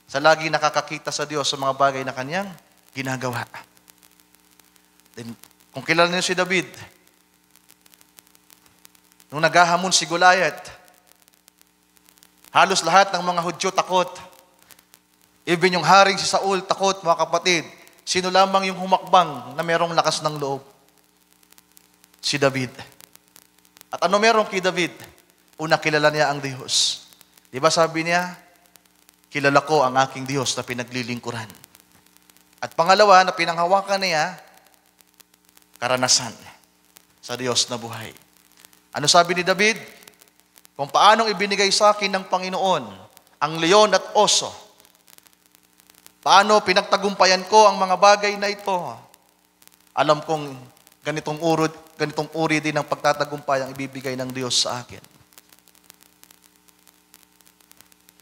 sa lagi nakakakita sa Diyos sa mga bagay na kanyang ginagawa. Then, kung kilala niyo si David, nung naghahamon si Goliath, halos lahat ng mga Hudyo takot. Even yung haring si Saul takot, mga kapatid. Sino lamang yung humakbang na merong lakas ng loob? Si David. At ano meron kay David? Una, kilala niya ang Diyos. Di ba sabi niya, kilala ko ang aking Diyos na pinaglilingkuran. At pangalawa, na pinanghawakan niya, karanasan sa Diyos na buhay. Ano sabi ni David? Kung paanong ibinigay sa akin ng Panginoon ang leon at oso. Paano pinagtagumpayan ko ang mga bagay na ito. Alam kong ganitong uri din ang pagtatagumpay ang ibibigay ng Diyos sa akin.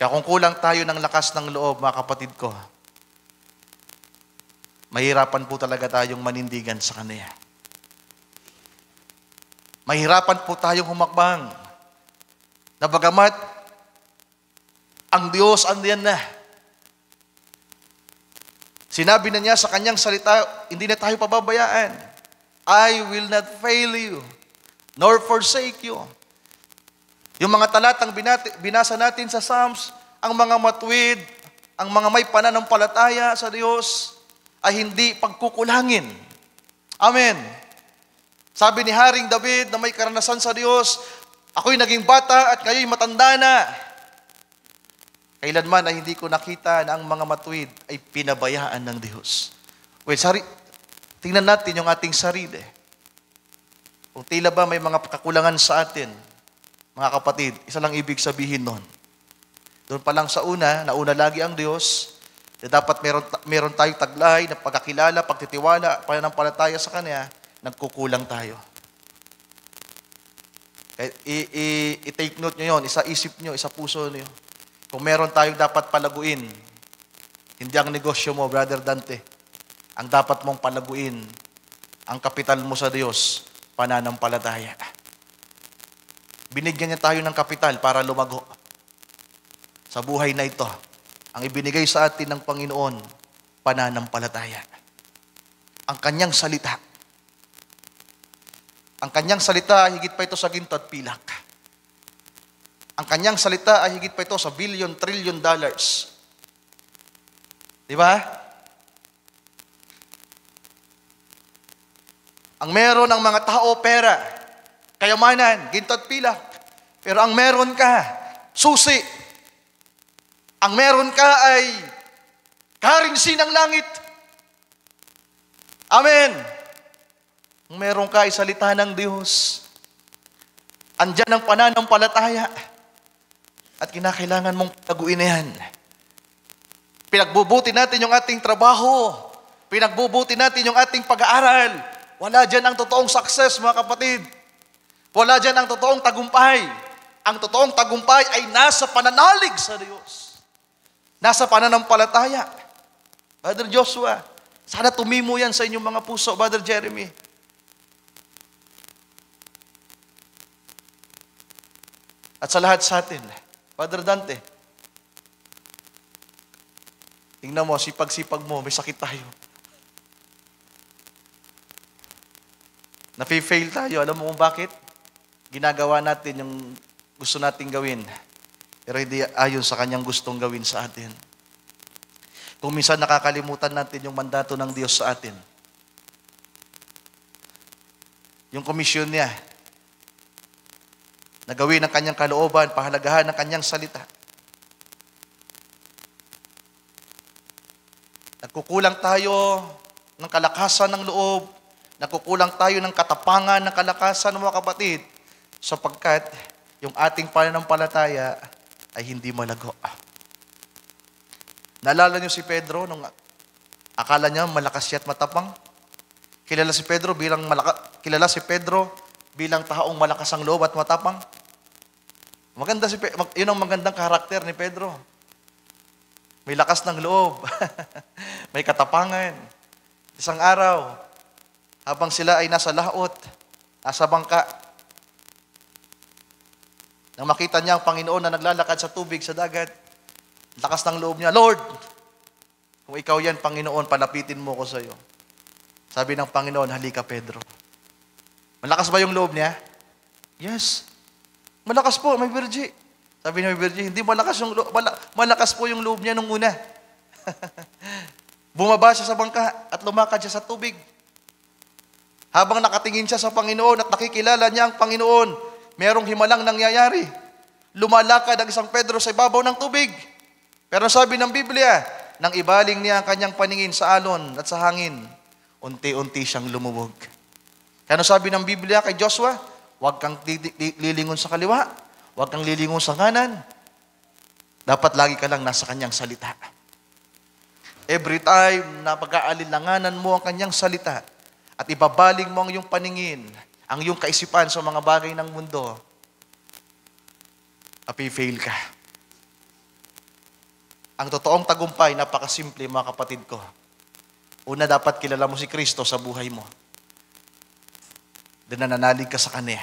Kaya kung kulang tayo ng lakas ng loob, mga kapatid ko, mahirapan po talaga tayong manindigan sa Kanya. Mahirapan po tayong humakbang. Na bagamat ang Diyos andiyan na. Sinabi na niya sa kanyang salita, hindi na tayo pababayaan. I will not fail you, nor forsake you. Yung mga talatang binasa natin sa Psalms, ang mga matuwid, ang mga may pananampalataya sa Diyos, ay hindi pagkukulangin. Amen. Sabi ni Haring David na may karanasan sa Diyos, ako'y naging bata at kayo'y matanda na. Kailanman ay hindi ko nakita na ang mga matuwid ay pinabayaan ng Diyos. Well, tingnan natin yung ating sarili. Kung tila ba may mga kakulangan sa atin, mga kapatid, isa lang ibig sabihin nun. Doon pa lang sa nauna lagi ang Diyos, na dapat meron tayong taglay na pagkakilala, pagtitiwala, pananampalataya sa Kanya, nagkukulang tayo. I-take note nyo yun, isa isip nyo, isa puso nyo. Kung meron tayong dapat palaguin, hindi ang negosyo mo, Brother Dante. Ang dapat mong palaguin, ang kapital mo sa Diyos, pananampalataya. Binigyan niya tayo ng kapital para lumago. Sa buhay na ito, ang ibinigay sa atin ng Panginoon, pananampalataya. Ang kanyang salita. Ang kanyang salita ay higit pa ito sa ginto at pilak. Ang kanyang salita ay higit pa ito sa billion, trillion dollars. Di ba? Ang meron ng mga tao, pera, kayamanan, ginto at pilak. Pero ang meron ka, susi. Ang meron ka ay currency ng langit. Amen. Ang meron ka ay salita ng Diyos. Andyan ang pananampalataya. At kinakailangan mong taguin na yan. Pinagbubuti natin yung ating trabaho. Pinagbubuti natin yung ating pag-aaral. Wala dyan ang totoong success, mga kapatid. Wala dyan ang totoong tagumpay. Ang totoong tagumpay ay nasa pananalig sa Diyos. Nasa pananampalataya. Brother Joshua, sana tumimo yan sa inyong mga puso, Brother Jeremy. At sa lahat sa atin, Brother Dante, tingnan mo, sipag-sipag mo, may sakit tayo. Nafe-fail tayo. Alam mo kung bakit? Ginagawa natin yung gusto nating gawin, pero hindi ayon sa kanyang gustong gawin sa atin. Kung minsan nakakalimutan natin yung mandato ng Diyos sa atin. Yung komisyon niya, na gawin ang kanyang kalooban, pahalagahan ng kanyang salita. Nagkukulang tayo ng kalakasan ng loob, nagkukulang tayo ng katapangan ng kalakasan ng mga kapatid, sapagkat yung ating pananampalataya ay hindi malago. Naalala niyo si Pedro nung akala niya malakas siya at matapang? Kilala si Pedro bilang taong malakas ang loob at matapang? Maganda yun ang magandang karakter ni Pedro. May lakas ng loob. May katapangan. Isang araw, habang sila ay nasa laot, nasa bangka, nang makita niya ang Panginoon na naglalakad sa tubig, sa dagat, lakas ng loob niya, Lord, kung ikaw yan, Panginoon, palapitin mo ko sa iyo. Sabi ng Panginoon, halika, Pedro. Malakas ba yung loob niya? Yes. Malakas po, may Virgie. Sabi niya, may Virgie, hindi malakas yung loob. Malakas po yung loob niya nung una. Bumaba siya sa bangka at lumakad siya sa tubig. Habang nakatingin siya sa Panginoon at nakikilala niya ang Panginoon, merong himalang nangyayari. Lumalakad ang isang Pedro sa ibabaw ng tubig. Pero sabi ng Biblia, nang ibaling niya ang kanyang paningin sa alon at sa hangin, unti-unti siyang lumubog. Kaya sabi ng Biblia kay Joshua, huwag kang lilingon sa kaliwa, huwag kang lilingon sa kanan. Dapat lagi ka lang nasa kanyang salita. Every time na pag-aalilanganan mo ang kanyang salita at ibabaling mo ang iyong paningin, ang iyong kaisipan sa mga bagay ng mundo, api-fail ka. Ang totoong tagumpay, napakasimple mga kapatid ko. Una, dapat kilala mo si Kristo sa buhay mo. Then nananalig ka sa Kanya.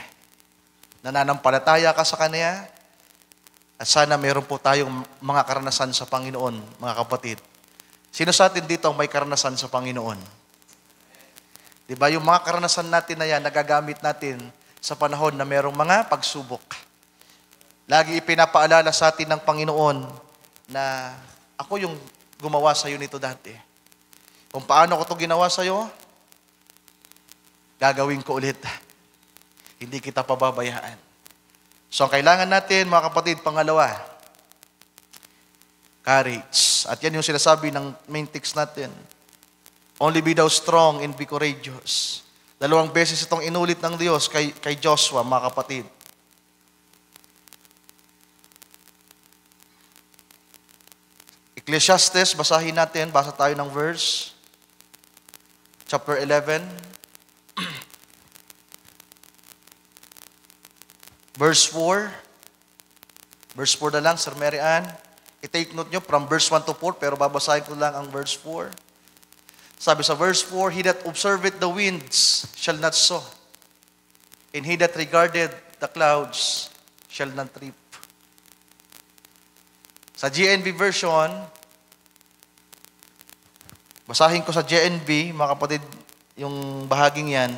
Nananampalataya ka sa Kanya. At sana meron po tayong mga karanasan sa Panginoon, mga kapatid. Sino sa atin dito ang may karanasan sa Panginoon? Diba, yung mga karanasan natin na yan, nagagamit natin sa panahon na merong mga pagsubok. Lagi ipinapaalala sa atin ng Panginoon na ako yung gumawa sa iyo nito dati. Kung paano ko ito ginawa sa iyo, gagawin ko ulit. Hindi kita pababayaan. So, ang kailangan natin, mga kapatid, pangalawa, courage. At yan yung sinasabi ng main text natin. Only be thou strong and be courageous. 2 beses itong inulit ng Diyos kay Joshua, mga kapatid. Ecclesiastes, basahin natin. Basa tayo ng verse. Chapter 11. Verse 4. Verse 4 na lang, Sir Mary Ann. I-take note nyo from verse 1 to 4, pero babasahin ko lang ang verse 4. Sabi sa verse 4, he that observeth the winds shall not sow, and he that regardeth the clouds shall not reap. Sa GNB version, basahin ko sa GNB, mga kapatid, yung bahaging yan.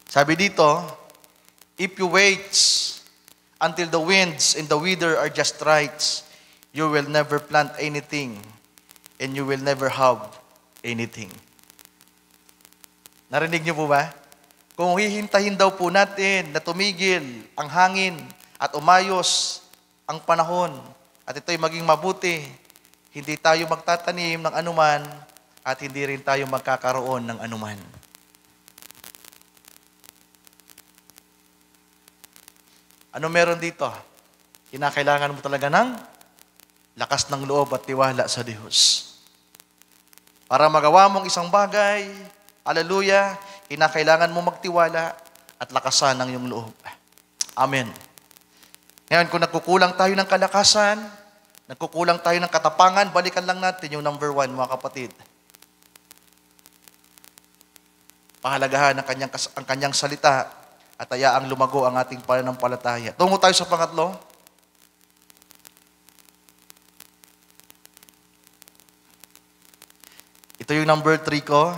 Sabi dito, if you wait until the winds and the weather are just right, you will never plant anything and you will never have anything. Narinig niyo po ba? Kung hihintahin daw po natin na tumigil ang hangin at umayos ang panahon at ito'y maging mabuti, hindi tayo magtatanim ng anuman at hindi rin tayo magkakaroon ng anuman. Ano meron dito? Kinakailangan mo talaga ng lakas ng loob at tiwala sa Diyos. Para magawa mong isang bagay, hallelujah, kinakailangan mo magtiwala at lakasan ng iyong loob. Amen. Ngayon, kung nagkukulang tayo ng kalakasan, nagkukulang tayo ng katapangan, balikan lang natin yung number 1, mga kapatid. Pahalagahan ang kanyang salita at hayaang lumago ang ating pananampalataya. Tungo tayo sa pangatlo. Ito yung number 3 ko.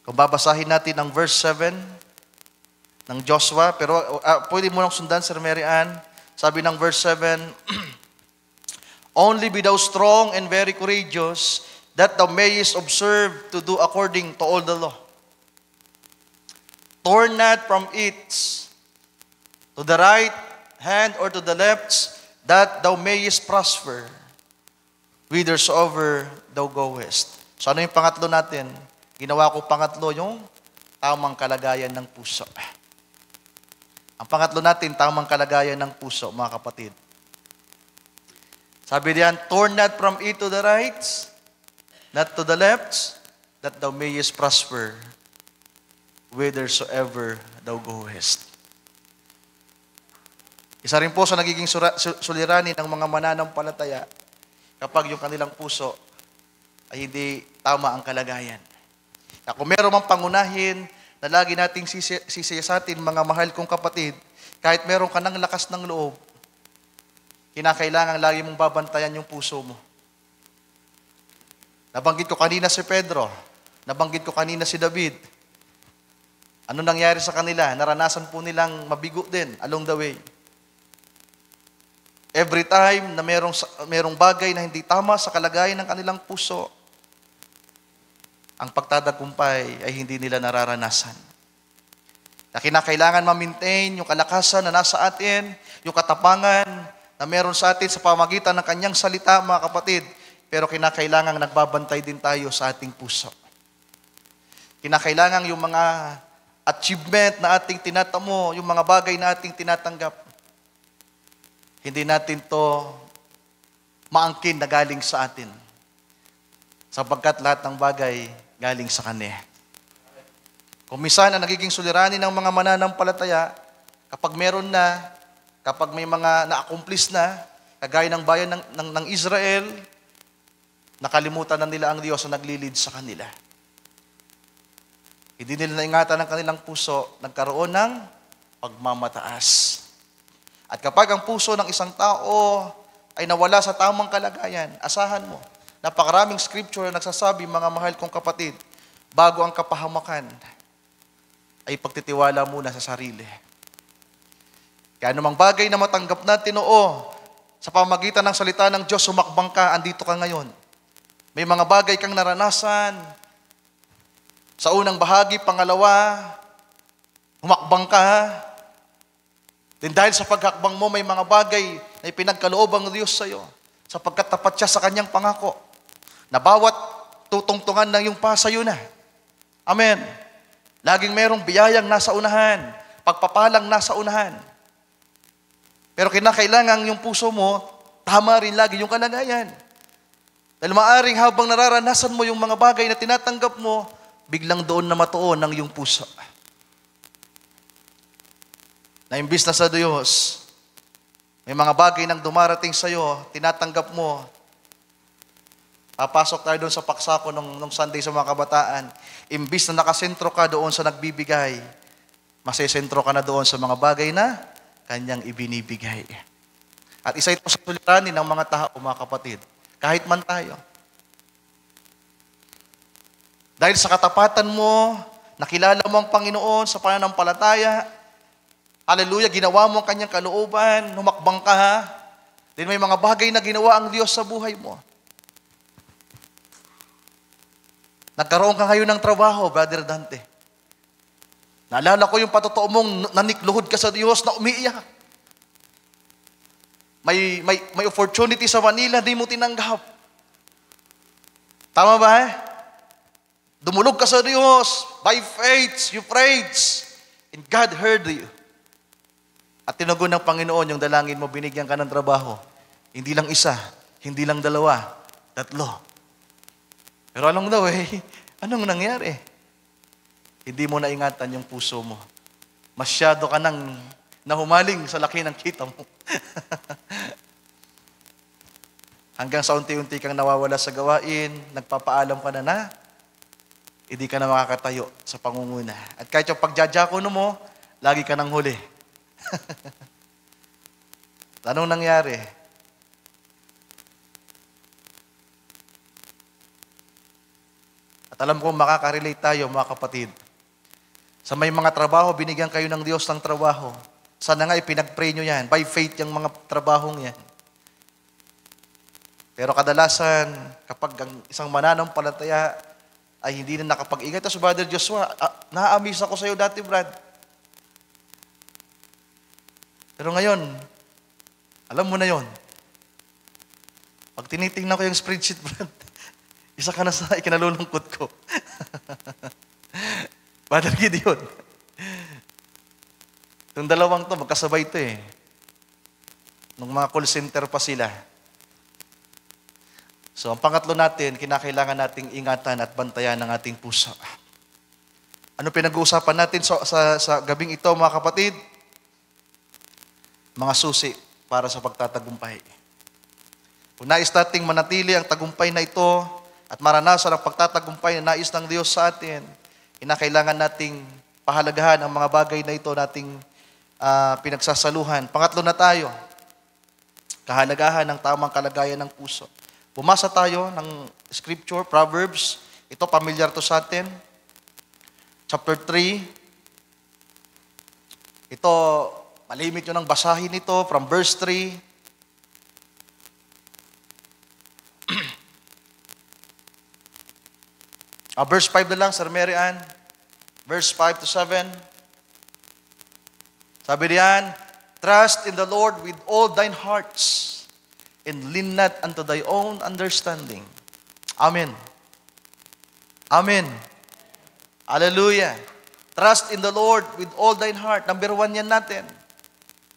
Kung babasahin natin ang verse 7 ng Joshua, pero pwede mo nang sundan, Sir Mary Ann. Sabi ng verse 7, only be thou strong and very courageous, that thou mayest observe to do according to all the law. Turn not from it to the right hand or to the left, that thou mayest prosper whithersoever thou goest. So ano yung pangatlo natin? Ginawa ko pangatlo yung tamang kalagayan ng puso. Ang pangatlo natin, tamang kalagayan ng puso, mga kapatid. Sabi diyan, turn not from it to the right not to the left, that thou mayest prosper whithersoever thou goest. Isa rin po sa nagiging suliranin ng mga mananampalataya kapag yung kanilang puso ay hindi tama ang kalagayan. Kung meron mang pangunahin na lagi nating sisiyasatin, mga mahal kong kapatid, kahit meron ka ng lakas ng loob, kinakailangan lagi mong babantayan yung puso mo. Nabanggit ko kanina si Pedro, nabanggit ko kanina si David. Ano nangyari sa kanila? Naranasan po nilang mabigo din along the way. Every time na merong bagay na hindi tama sa kalagayan ng kanilang puso, ang pagtatagumpay ay hindi nila nararanasan. Na kinakailangan ma-maintain yung kalakasan na nasa atin, yung katapangan na meron sa atin sa pamagitan ng kanyang salita, mga kapatid. Pero kinakailangan nagbabantay din tayo sa ating puso. Kinakailangan yung mga achievement na ating tinatamo, yung mga bagay na ating tinatanggap, hindi natin to maangkin na galing sa atin. Sapagkat lahat ng bagay galing sa Kanya. Kung minsan ang nagiging suliranin ng mga mananampalataya, kapag meron na, kapag may mga na-accomplish na, kagaya ng bayan ng Israel, nakalimutan na nila ang Diyos na naglilid sa kanila. Hindi nila naingatan ang kanilang puso, nagkaroon ng pagmamataas. At kapag ang puso ng isang tao ay nawala sa tamang kalagayan, asahan mo, napakaraming scripture na nagsasabi, mga mahal kong kapatid, bago ang kapahamakan, ay pagtitiwala muna sa sarili. Kaya anumang bagay na matanggap natin, sa pamagitan ng salita ng Diyos, sumakbang ka, andito ka ngayon. May mga bagay kang naranasan. Sa unang bahagi, pangalawa, humakbang ka. Then dahil sa paghakbang mo, may mga bagay na ipinagkaloob ang Diyos sa iyo, sapagkat tapat siya sa kanyang pangako, na bawat tutungtungan ng iyong pa sa iyo na. Amen. Laging merong biyayang nasa unahan, pagpapalang nasa unahan. Pero kinakailangan yung puso mo, tama rin lagi yung kalagayan. Dahil maaring habang nararanasan mo yung mga bagay na tinatanggap mo, biglang doon na matuon ang iyong puso. Na imbis na sa Diyos, may mga bagay nang dumarating sa iyo, tinatanggap mo. Papasok tayo doon sa paksako nung Sunday sa mga kabataan. Imbis na nakasentro ka doon sa nagbibigay, masesentro ka na doon sa mga bagay na kanyang ibinibigay. At isa ito sa suliranin ng mga tao, mga kapatid. Kahit man tayo. Dahil sa katapatan mo, nakilala mo ang Panginoon sa pananampalataya, hallelujah, ginawa mo ang kanyang kalooban, humakbang ka, then may mga bagay na ginawa ang Diyos sa buhay mo. Nagkaroon ka ngayon ng trabaho, Brother Dante. Naalala ko yung patotoo mong nanikluhod ka sa Diyos na umiiyak. May opportunity sa Manila, di mo tinanggap. Tama ba? Dumulog ka sa Diyos, by faith, you prayed, and God heard you. At tinugon ng Panginoon yung dalangin mo, binigyan ka ng trabaho. Hindi lang isa, hindi lang dalawa, 3. Pero anong daw anong nangyari? Hindi mo naingatan yung puso mo. Masyado ka nang nahumaling sa laki ng kita mo. Hanggang sa unti-unti kang nawawala sa gawain, nagpapaalam ka na hindi ka na makakatayo sa pangunguna. At kahit yung pagjajakono mo, lagi ka nang huli. Anong nangyari? At alam ko makaka-relate tayo, mga kapatid. Sa may mga trabaho, binigyan kayo ng Diyos ng trabaho. Sana nga ipinag-pray nyo yan. By faith yung mga trabahong yan. Pero kadalasan, kapag ang isang mananampalataya ay hindi na nakapag-ingay. Tapos, Brother Joshua, na-amaze ako sa iyo dati, Brad. Pero ngayon, alam mo na yon. Pag tinitingnan ko yung spreadsheet, Brad, isa ka na sa ikinalulungkot ko. Brother Gideon. Itong dalawang to, magkasabay to Nung mga call center pa sila. So, ang pangatlo natin, kinakailangan nating ingatan at bantayan ang ating puso. Ano pinag-uusapan natin sa gabing ito, mga kapatid? Mga susi para sa pagtatagumpay. Kung nais nating manatili ang tagumpay na ito at maranasan ang pagtatagumpay na nais ng Diyos sa atin, kinakailangan nating pahalagahan ang mga bagay na ito nating pinagsasaluhan. Pangatlo na tayo, kahalagahan ng tamang kalagayan ng puso. Bumasa tayo ng scripture, Proverbs. Ito, familiar to sa atin. Chapter 3. Ito, malimit nyo ng basahin ito from verse 3. Verse 5 na lang, Sir Mary Ann. Verse 5 to 7. Sabi diyan, trust in the Lord with all thine hearts, and lean not unto thy own understanding. Amen. Amen. Hallelujah. Trust in the Lord with all thine heart. Number 1 yan natin.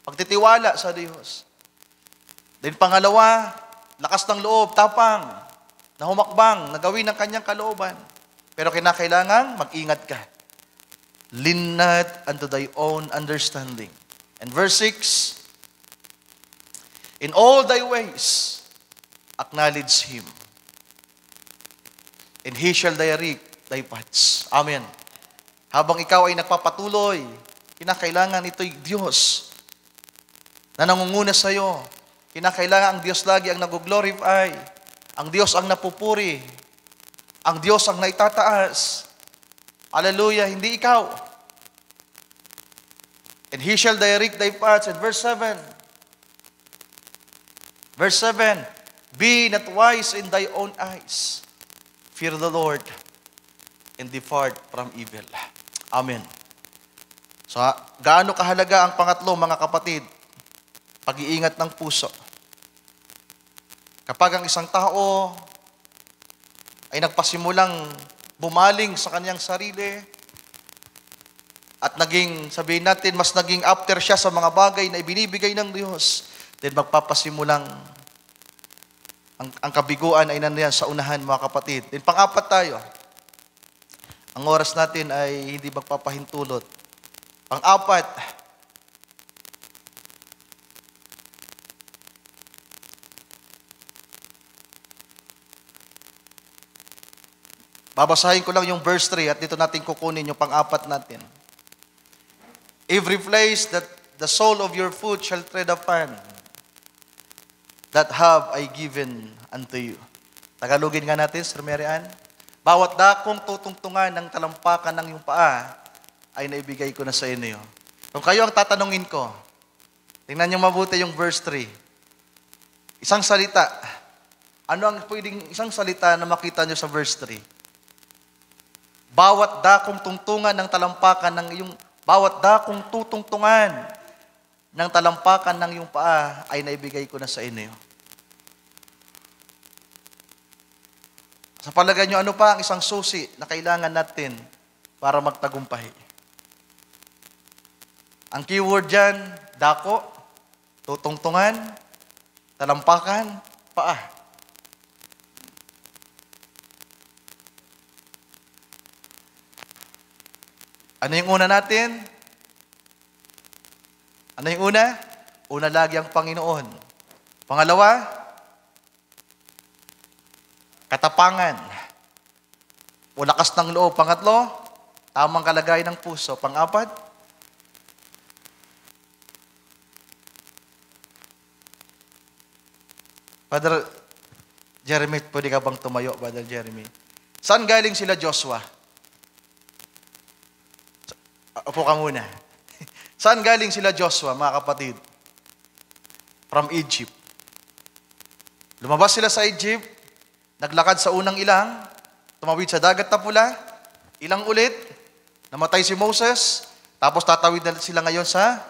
Pagtitiwala sa Diyos. Then pangalawa, lakas ng loob, tapang, na humakbang, na gawin ang kanyang kalooban. Pero kinakailangan, mag-ingat ka. Lean not unto thy own understanding. And verse 6, in all thy ways, acknowledge Him, and He shall direct thy paths. Amen. Habang ikaw ay nagpapatuloy, kinakailangan ito'y Diyos na nangunguna sa iyo. Kinakailangan ang Diyos lagi ang nag-glorify, ang Diyos ang napupuri, ang Diyos ang naitataas. Hallelujah, hindi ikaw. And He shall direct thy paths. And verse 7, Verse 7, be not wise in thy own eyes. Fear the Lord and depart from evil. Amen. So, gaano kahalaga ang pangatlo, mga kapatid? Pag-iingat ng puso. Kapag ang isang tao ay nagpasimulang bumaling sa kanyang sarili at sabihin natin, mas naging after siya sa mga bagay na ibinibigay ng Diyos, then magpapasimulang ang kabiguan ay nandiyan sa unahan, mga kapatid. Then pang-apat tayo. Ang oras natin ay hindi magpapahintulot. Pang-apat, babasahin ko lang yung verse 3 at dito natin kukunin yung pang-apat natin. Every place that the sole of your foot shall tread upon, that have I given unto you. Tagalogin nga natin, Sir Mary Ann. Bawat dakong tutungtungan ng talampakan ng iyong paa ay naibigay ko na sa inyo. Kung kayo ang tatanungin ko, tingnan niyo mabuti yung verse 3. Isang salita. Ano ang pwedeng isang salita na makita niyo sa verse 3? Bawat dakong tungtungan ng talampakan ng iyong, bawat dakong tutungtungan ng talampakan ng iyong paa ay naibigay ko na sa inyo. Sa palagay nyo, ano pa ang isang susi na kailangan natin para magtagumpay? Ang keyword dyan, dako, tutungtungan, talampakan, paa. Ano yung una natin? Ano yung una? Una lagi ang Panginoon. Pangalawa, katapangan. O lakas ng loob. Pangatlo, tamang kalagayan ng puso. Pang-apat, Father Jeremy, pwede ka bang tumayo, Father Jeremy? Saan galing sila Joshua? Upo ka muna. Saan galing sila Joshua, mga kapatid? From Egypt. Lumabas sila sa Egypt, naglakad sa unang ilang, tumawid sa dagat na pula, ilang ulit, namatay si Moses, tapos tatawid na sila ngayon sa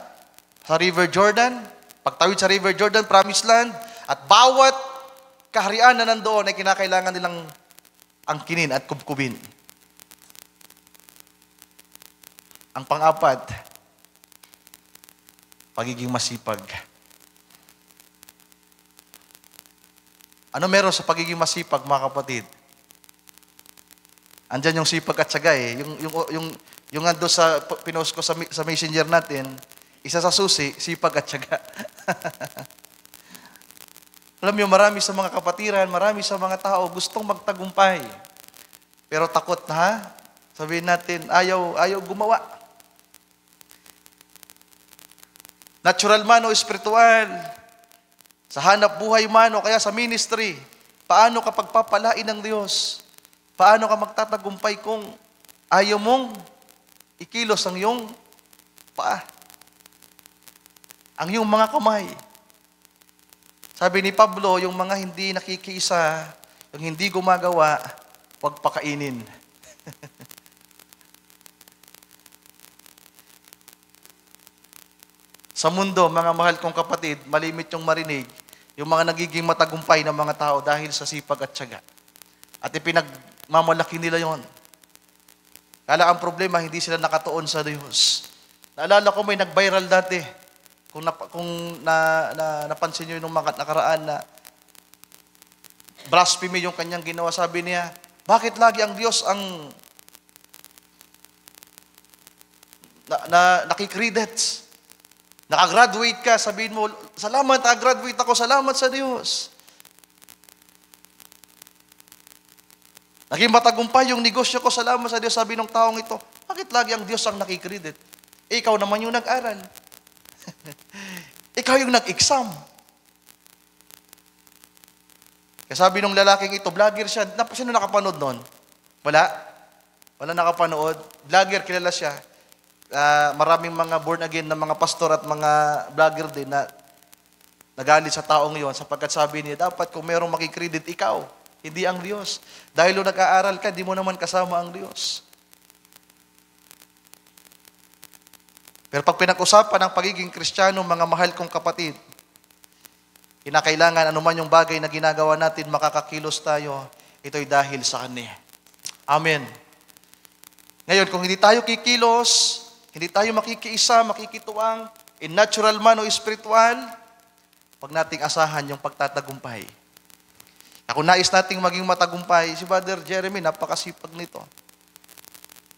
River Jordan. Pagtawid sa River Jordan, Promised Land, at bawat kaharian na nandoon ay kinakailangan nilang angkinin at kubkubin. Ang pang-apat, pagiging masipag. Ano meron sa pagiging masipag, mga kapatid? Andyan yung sipag at tiyaga eh. Yung ando sa pinost ko sa messenger natin, isa sa susi, sipag at tiyaga. Alam niyo, marami sa mga kapatiran, marami sa mga tao gustong magtagumpay. Pero takot na ha? Sabihin natin, ayaw gumawa. Natural man o spiritual, sa hanap buhay man o kaya sa ministry, paano ka pagpapalain ng Diyos? Paano ka magtatagumpay kung ayaw mong ikilos ang iyong paa? Ang iyong mga kamay. Sabi ni Pablo, yung mga hindi nakikiisa, yung hindi gumagawa, huwag pakainin. Sa mundo, mga mahal kong kapatid, malimit yung marinig, yung mga nagiging matagumpay ng mga tao dahil sa sipag at tiyaga. At ipinagmamalaki nila yon. Kala ang problema, hindi sila nakatuon sa Diyos. Naalala ko may nag-viral dati. Kung napansin nyo yung mga nakaraan na blasphemy yung kanyang ginawa, sabi niya, bakit lagi ang Diyos ang nakikredits? Nakagraduate ka, sabihin mo, salamat, nakagraduate ako, salamat sa Diyos. Naging matagumpay yung negosyo ko, salamat sa Diyos, sabi ng taong ito, bakit lagi ang Diyos ang nakikredit? Ikaw naman yung nag-aral. Ikaw yung nag-exam. Kaya sabi nung lalaking ito, vlogger siya. Sino nakapanood nun? Wala? Wala nakapanood. Vlogger, kilala siya. Maraming mga born again na mga pastor at mga vlogger din na nagalit sa taong yon sapagkat sabi niya, dapat kung merong makikredit, ikaw, hindi ang Diyos. Dahil nung nag-aaral ka, di mo naman kasama ang Diyos. Pero pag pinag-usapan ng pagiging Kristiyano, mga mahal kong kapatid, kinakailangan anuman yung bagay na ginagawa natin, makakakilos tayo, ito'y dahil sa Kanya. Amen. Ngayon, kung hindi tayo kikilos, hindi tayo makikiisa, makikituwang, in natural man o spiritual, pag nating asahan yung pagtatagumpay. Kung nais nating maging matagumpay, si Brother Jeremy, napakasipag nito.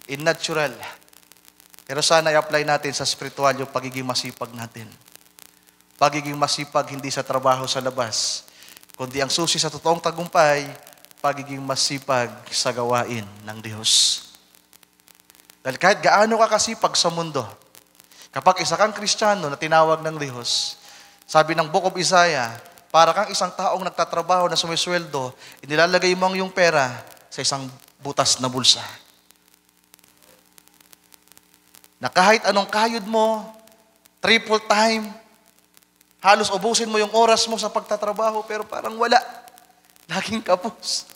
In natural. Pero sana i-apply natin sa spiritual yung pagiging masipag natin. Pagiging masipag hindi sa trabaho sa labas, kundi ang susi sa totoong tagumpay, pagiging masipag sa gawain ng Diyos. Dahil kahit gaano ka kasipag sa mundo, kapag isa kang Kristiyano na tinawag ng Diyos, sabi ng Book of Isaiah, para kang isang taong nagtatrabaho na sumisweldo, inilalagay mo ang iyong pera sa isang butas na bulsa. Na kahit anong kayod mo, triple time, halos ubusin mo yung oras mo sa pagtatrabaho, pero parang wala. Laging kapos.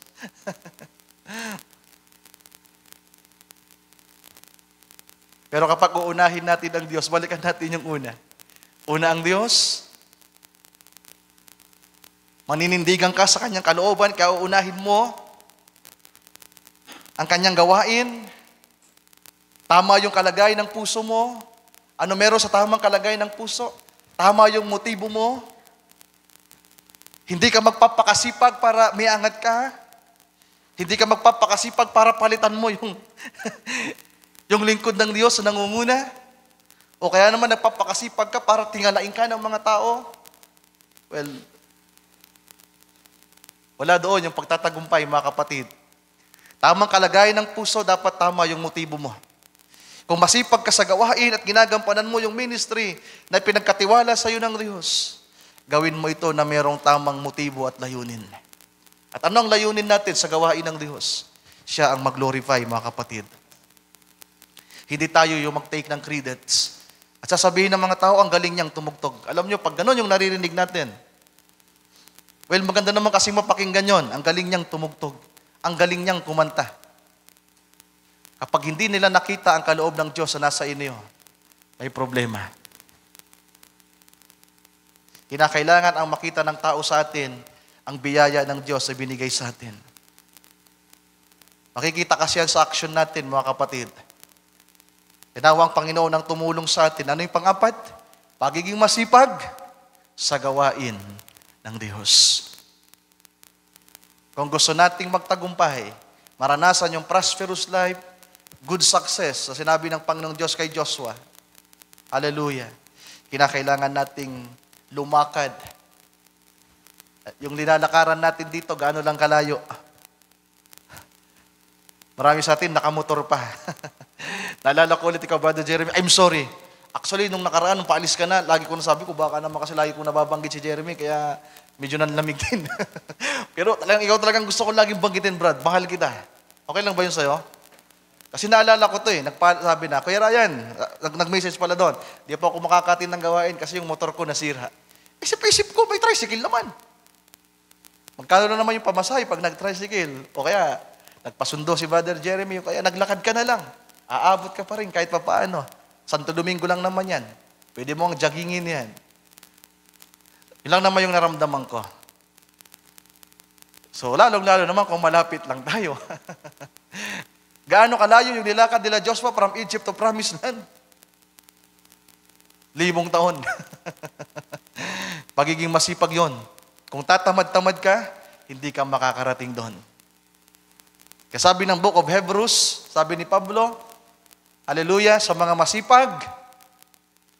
Pero kapag uunahin natin ang Diyos, balikan natin yung una. Una ang Diyos, maninindigan ka sa Kanyang kalooban, kaya uunahin mo ang Kanyang gawain. Tama yung kalagay ng puso mo. Ano meron sa tamang kalagay ng puso? Tama yung motibo mo. Hindi ka magpapakasipag para may angat ka. Hindi ka magpapakasipag para palitan mo yung, yung lingkod ng Diyos na nangunguna. O kaya naman nagpapakasipag ka para tingalain ka ng mga tao. Well, wala doon yung pagtatagumpay, mga kapatid. Tamang kalagay ng puso, dapat tama yung motibo mo. Kung masipag ka sa gawain at ginagampanan mo yung ministry na pinagkatiwala sa iyo ng Diyos, gawin mo ito na mayroong tamang motibo at layunin. At ano ang layunin natin sa gawain ng Diyos? Siya ang mag-glorify, mga kapatid. Hindi tayo yung mag-take ng credits. At sasabihin ng mga tao, ang galing niyang tumugtog. Alam nyo, pag ganun yung naririnig natin, well, maganda naman kasi mapakinggan yon. Ang galing niyang tumugtog. Ang galing niyang kumanta. Kapag hindi nila nakita ang kaloob ng Diyos na nasa inyo, may problema. Kinakailangan ang makita ng tao sa atin, ang biyaya ng Diyos na binigay sa atin. Makikita kasi yan sa action natin, mga kapatid. Tinawang Panginoon ang tumulong sa atin. Ano yung pang-apat? Pagiging masipag sa gawain ng Diyos. Kung gusto nating magtagumpay, maranasan yung prosperous life, good success, sa sinabi ng Panginoong Diyos kay Joshua, hallelujah, kinakailangan nating lumakad. Yung linalakaran natin dito, gaano lang kalayo. Marami sa atin, nakamotor pa. Naalala ko ulit ikaw, Brother Jeremy, I'm sorry. Actually, nung nakaraan, nung paalis ka na, lagi ko nasabi ko, baka naman kasi lagi ko nababanggit si Jeremy, kaya medyo nanlamig din. Pero ikaw talagang gusto ko laging banggitin, Brad. Mahal kita. Okay lang ba yun sa'yo? Kasi naalala ko to sabi na, Kuya Ryan, nag-message pala doon, di pa ako makakatin ng gawain kasi yung motor ko nasira. Isip ko, may tricycle naman. Magkano na naman yung pamasahe pag nag-tricycle? O kaya, nagpasundo si Brother Jeremy, o kaya naglakad ka na lang. Aabot ka pa rin kahit pa paano. Santo Domingo lang naman yan. Pwede mo ang joggingin yan. Yun lang naman yung naramdaman ko. So, lalong-lalo naman kung malapit lang tayo. Gaano kalayo yung nilakad nila Joshua from Egypt to Promised Land? 5 taon. Pagiging masipag yon. Kung tatamad-tamad ka, hindi ka makakarating doon. Kasabi ng Book of Hebrews, sabi ni Pablo, hallelujah, sa mga masipag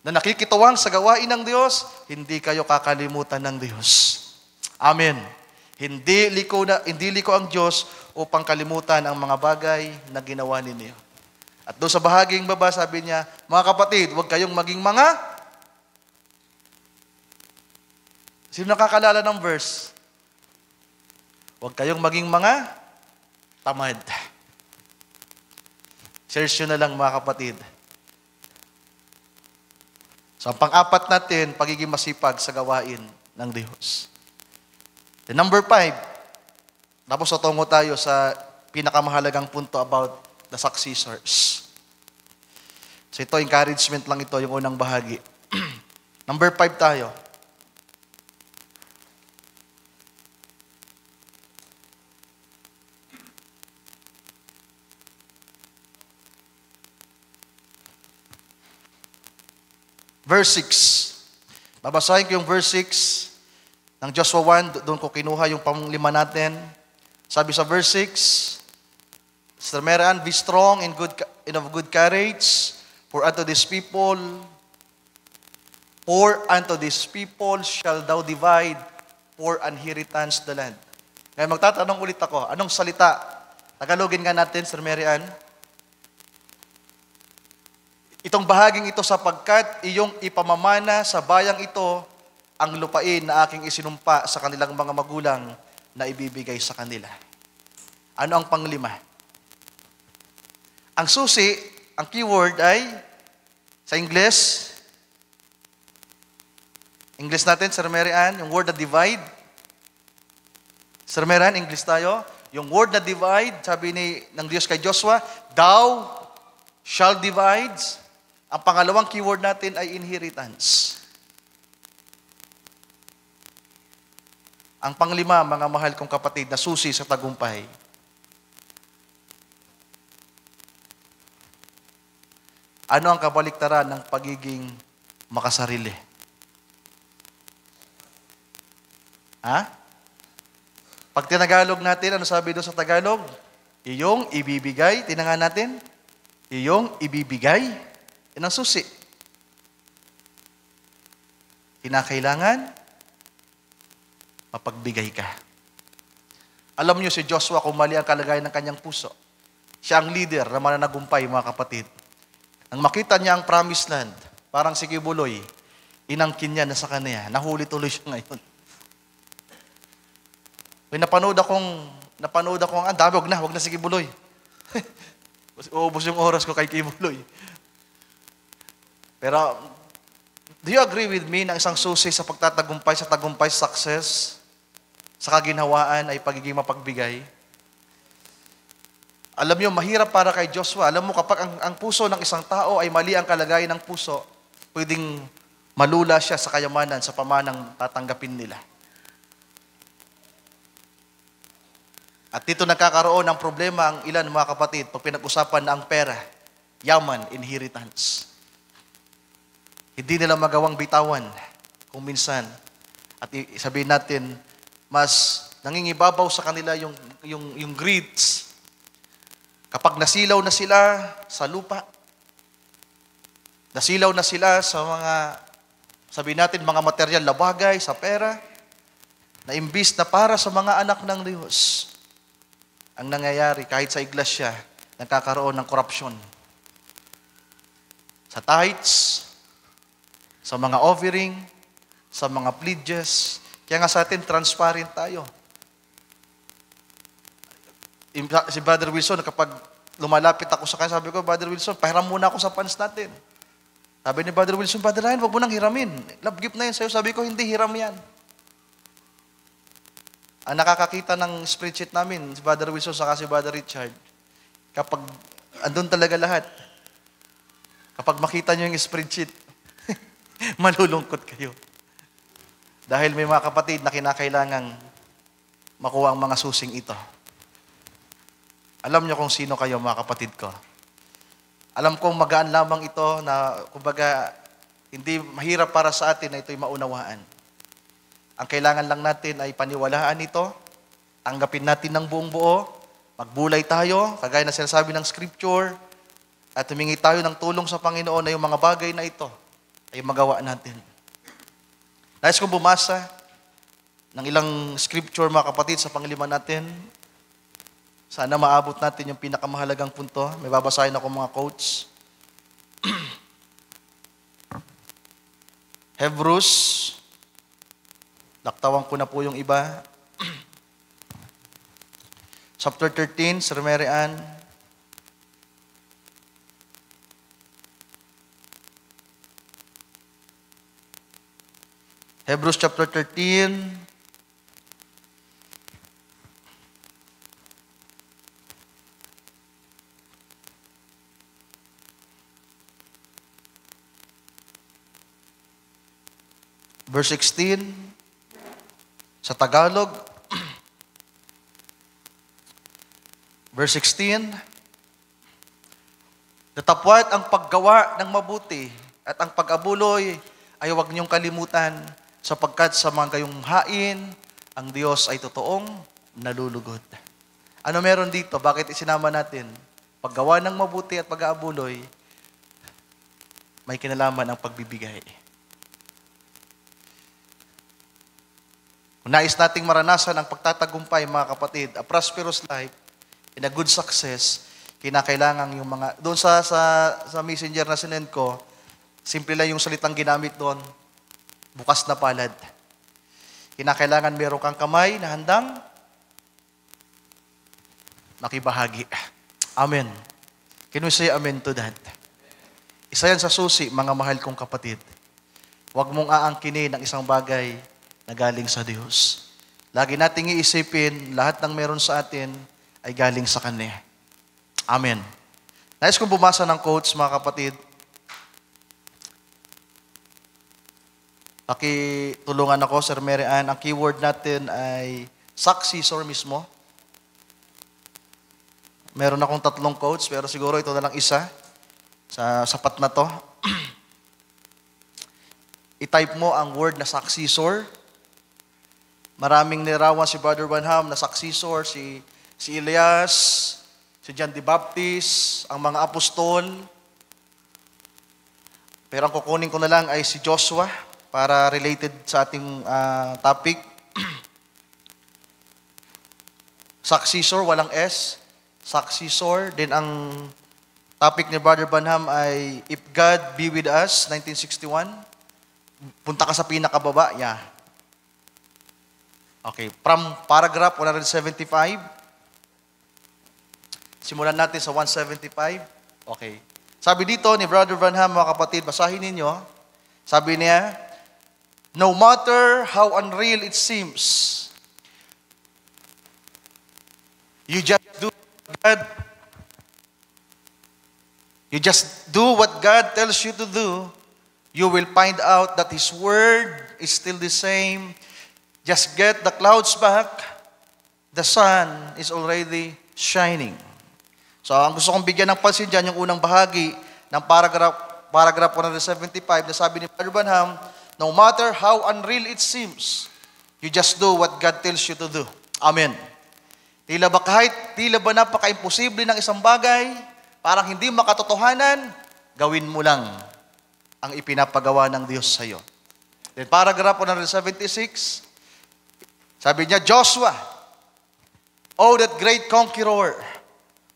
na nakikituwang sa gawain ng Diyos, hindi kayo kakalimutan ng Diyos. Amen. Hindi liko ang Diyos upang kalimutan ang mga bagay na ginawa ninyo. At doon sa bahaging baba, sabi niya, mga kapatid, huwag kayong maging mga... Sino nakakalala ng verse? Huwag kayong maging mga tamad. Search nyo na lang, mga kapatid. So, ang pang-apat natin, pagiging masipag sa gawain ng Diyos. The number 5, tapos tutungo tayo sa pinakamahalagang punto about the successors. So ito, encouragement lang ito, yung unang bahagi. Number 5 tayo. Verse 6. Babasahin ko yung verse 6 ng Joshua 1, doon ko kinuha yung panglima natin. Sabi sa verse 6, Samaran, be strong and of good courage, for unto these people shall thou divide for inheritance the land. Ngayon magtatanong ulit ako, anong salita? Tagalogin nga natin, Sir Marian. Itong bahaging ito sapagkat iyong ipamamana sa bayang ito ang lupain na aking isinumpa sa kanilang mga magulang na ibibigay sa kanila. Ano ang panglima? Ang susi, ang keyword ay, sa English natin, Sir Marian, yung word na divide. Sir Marian, English tayo. Yung word na divide, sabi ng Diyos kay Joshua, thou shall divide. Ang pangalawang keyword natin ay inheritance. Ang panglima, mga mahal kong kapatid, na susi sa tagumpay. Ano ang kabaliktaran ng pagiging makasarili? Ha? Pag tinagalog natin, ano sabi doon sa Tagalog? Iyong ibibigay, tinangan natin? Iyong ibibigay. Yan ang susi. Kinakailangan mapagbigay ka. Alam niyo si Joshua kung mali ang kalagayan ng kanyang puso. Siya ang leader na mananagumpay, mga kapatid. Nang makita niya ang promised land, parang si Kibuloy, inangkin niya na sa kanya. Nahuli tuloy siya ngayon. May napanood akong, ang dami, wag na si Kibuloy. Uubos yung oras ko kay Kibuloy. Pero, do you agree with me na isang susi sa pagtatagumpay, sa tagumpay, success, sa kaginhawaan ay pagiging mapagbigay? Alam niyo, mahirap para kay Joshua. Alam mo, kapag ang puso ng isang tao ay mali ang kalagayan ng puso, pwedeng malula siya sa kayamanan, sa pamanang tatanggapin nila. At dito nagkakaroon ng problema ang ilan, mga kapatid, pag pinag-usapan na ang pera, yaman, inheritance. Hindi nila magawang bitawan kung minsan. At sabihin natin, mas nangingibabaw sa kanila yung greeds. Kapag nasilaw na sila sa lupa, nasilaw na sila sa mga, sabihin natin, mga material na bagay, sa pera, na imbis na para sa mga anak ng Diyos, ang nangyayari kahit sa iglesia, nagkakaroon ng korupsyon. Sa tithes, sa mga offering, sa mga pledges. Kaya nga sa atin, transparent tayo. Si Brother Wilson, kapag lumalapit ako sa kanya, sabi ko, Brother Wilson, pahiram muna ako sa funds natin. Sabi ni Brother Wilson, Brother Ryan, wag mo nang hiramin. Love gift na yun sa'yo. Sabi ko, hindi, hiram yan. Ang nakakakita ng spreadsheet namin, si Brother Wilson saka si Brother Richard, kapag andun talaga lahat, kapag makita nyo yung spreadsheet, malulungkot kayo. Dahil may mga kapatid na kinakailangang makuha ang mga susing ito. Alam nyo kung sino kayo, mga kapatid ko. Alam kong magaan lamang ito na, kumbaga, hindi mahirap para sa atin na ito'y maunawaan. Ang kailangan lang natin ay paniwalaan ito, tanggapin natin ng buong buo, magbulay tayo, kagaya na sinasabi ng Scripture, at humingi tayo ng tulong sa Panginoon na yung mga bagay na ito ay magawa natin. Nais kong bumasa ng ilang Scripture, mga kapatid, sa panglima natin. Sana maabot natin yung pinakamahalagang punto. May babasahin ako mga quotes. Hebrews, laktawan ko na po yung iba. Chapter 13, Sir Mary Ann. Hebrews chapter 13. Verse 16, sa Tagalog, verse 16, datapwat ang paggawa ng mabuti at ang pag-abuloy ay huwag niyong kalimutan sapagkat sa mga gayong hain, ang Diyos ay totoong nalulugod. Ano meron dito? Bakit isinama natin? Paggawa ng mabuti at pag-aabuloy, may kinalaman ang pagbibigay. Kung nais nating maranasan ang pagtatagumpay, mga kapatid, a prosperous life, in a good success, kinakailangan yung mga, doon sa messenger na sinend ko, simple lang yung salitang ginamit doon, bukas na palad. Kinakailangan meron kang kamay na handang makibahagi. Amen. Can we say amen to that? Isa yan sa susi, mga mahal kong kapatid. Huwag mong aangkinin ang isang bagay na galing sa Diyos. Lagi nating iisipin, lahat ng meron sa atin ay galing sa Kanya. Amen. Nais kong bumasa ng quotes, mga kapatid. Pakitulungan ako, Sir Mary Ann. Ang keyword natin ay successor mismo. Meron akong 3 quotes, pero siguro ito na lang isa. Sapat na to. I-type mo ang word na successor. Maraming nirawan si Brother Branham na successor, si Elias, si John the Baptist, ang mga apostol. Pero ang kukunin ko na lang ay si Joshua para related sa ating topic. Successor, walang S. Successor. Then ang topic ni Brother Branham ay If God Be With Us, 1961. Punta ka sa pinakababa. Yeah. Okay, from paragraph 175. Simulan natin sa 175. Okay. Sabi dito ni Brother Branham, mga kapatid, basahin ninyo. Sabi niya, no matter how unreal it seems, you just do what God tells you to do, you will find out that His Word is still the same. Just get the clouds back, the sun is already shining. So, ang gusto kong bigyan ng pansin dyan, yung unang bahagi ng paragraph 175 na sabi ni Brother Branham, no matter how unreal it seems, you just do what God tells you to do. Amen. Tila ba napaka-imposible ng isang bagay, parang hindi makatotohanan, gawin mo lang ang ipinapagawa ng Diyos sa iyo. Then paragraph 176, sabi niya, Joshua, oh that great conqueror,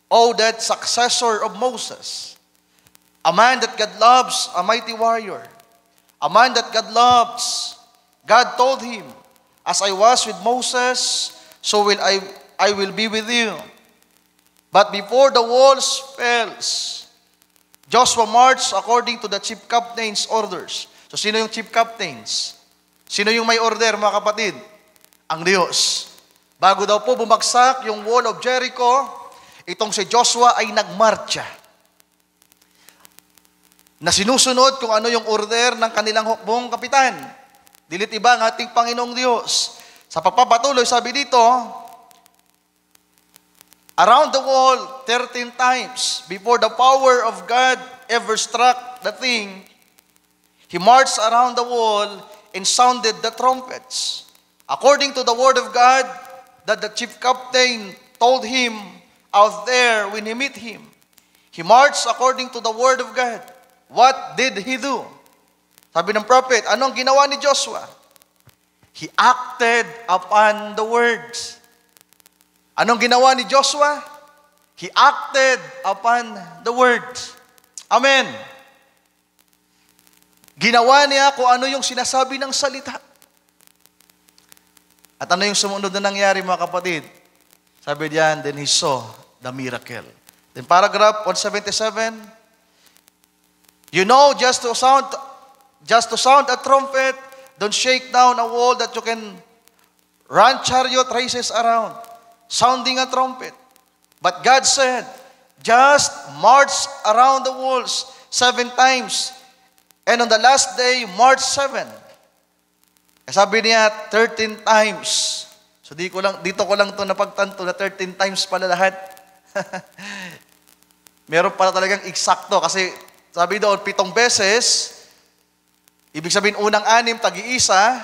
oh that successor of Moses, a man that God loves, a mighty warrior, a man that God loves. God told him, as I was with Moses, so will I will be with you. But before the walls fell, Joshua marched according to the chief captain's orders. So sino yung chief captains? Sino yung may order, mga kapatid? Ang Diyos. Bago daw po bumagsak yung wall of Jericho, itong si Joshua ay nagmarcha. Na sinusunod kung ano yung order ng kanilang hukbong kapitan. Dilit iba ang ating Panginoong Diyos. Sa pagpapatuloy, sabi dito, around the wall 13 times before the power of God ever struck the thing, he marched around the wall and sounded the trumpets. According to the word of God that the chief captain told him out there when he met him. He marched according to the word of God. What did he do? Sabi ng prophet, anong ginawa ni Joshua? He acted upon the words. Anong ginawa ni Joshua? He acted upon the words. Amen. Ginawa niya kung ano yung sinasabi ng salita. At ano yung sumunod na nangyari, mga kapatid? Sabi diyan, then he saw the miracle. Then paragraph 177, you know, just to sound a trumpet, don't shake down a wall that you can run chariot races around, sounding a trumpet. But God said, just march around the walls 7 times. And on the last day, march 7. Sabi niya, 13 times. So dito ko lang ito napagtanto na 13 times pala lahat. Meron pala talagang eksakto kasi sabi doon, 7 beses, ibig sabihin unang 6, tag-iisa,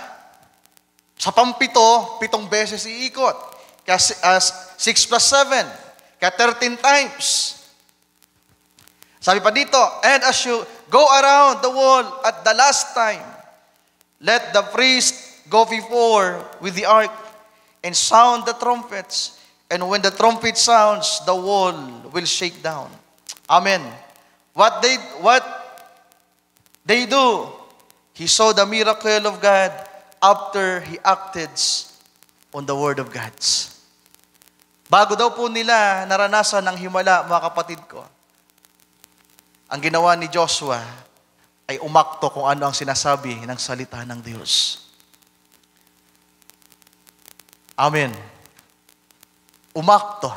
sa pang-7, 7 beses iikot. Kaya 6 plus 7, kaya 13 times. Sabi pa dito, and as you go around the wall at the last time, let the priest go before with the ark and sound the trumpets. And when the trumpet sounds, the wall will shake down. Amen. What they do, he saw the miracle of God after he acted on the word of God. Bago daw po nila naranasan ng himala, mga kapatid ko, ang ginawa ni Joshua ay umakto kung ano ang sinasabi ng salita ng Diyos. Amen. Umakto.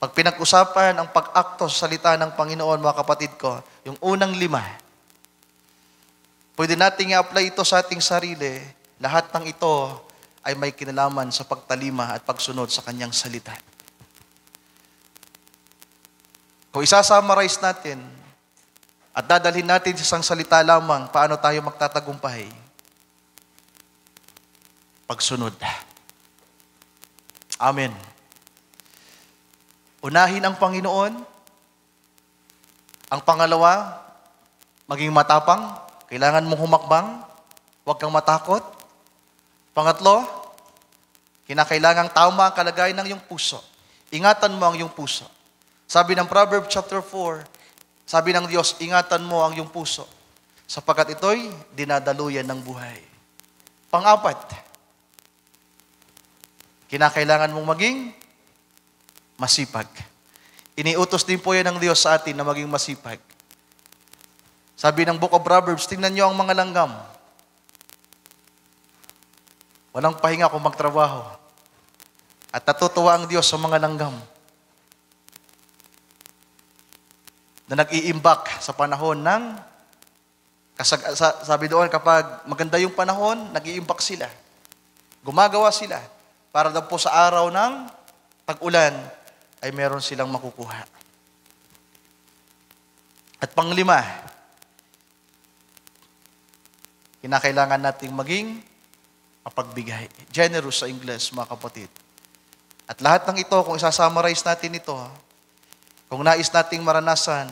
Pag pinag-usapan ang pag-akto sa salita ng Panginoon, mga kapatid ko, yung unang 5, pwede nating i-apply ito sa ating sarili. Lahat ng ito ay may kinalaman sa pagtalima at pagsunod sa kanyang salita. Kung isa-summarize natin at dadalhin natin sa isang salita lamang, paano tayo magtatagumpay? Pagsunod. Amen. Unahin ang Panginoon. Ang pangalawa, maging matapang. Kailangan mong humakbang. Huwag kang matakot. Pangatlo, kinakailangang tama ang kalagayan ng iyong puso. Ingatan mo ang iyong puso. Sabi ng Proverbs chapter 4, sabi ng Diyos, ingatan mo ang iyong puso, sapagkat ito'y dinadaluyan ng buhay. Pang-apat, kinakailangan mong maging masipag. Iniutos din po yan ng Diyos sa atin na maging masipag. Sabi ng Book of Proverbs, tingnan niyo ang mga langgam. Walang pahinga kung magtrabaho. At natutuwa ang Diyos sa mga langgam na nag-iimbak sa panahon ng, sabi doon, kapag maganda yung panahon, nag-iimbak sila. Gumagawa sila para daw po sa araw ng tag-ulan ay meron silang makukuha. At pang-5, kinakailangan nating maging mapagbigay. Generous sa Ingles, mga kapatid. At lahat ng ito, kung isasummarize natin ito, kung nais nating maranasan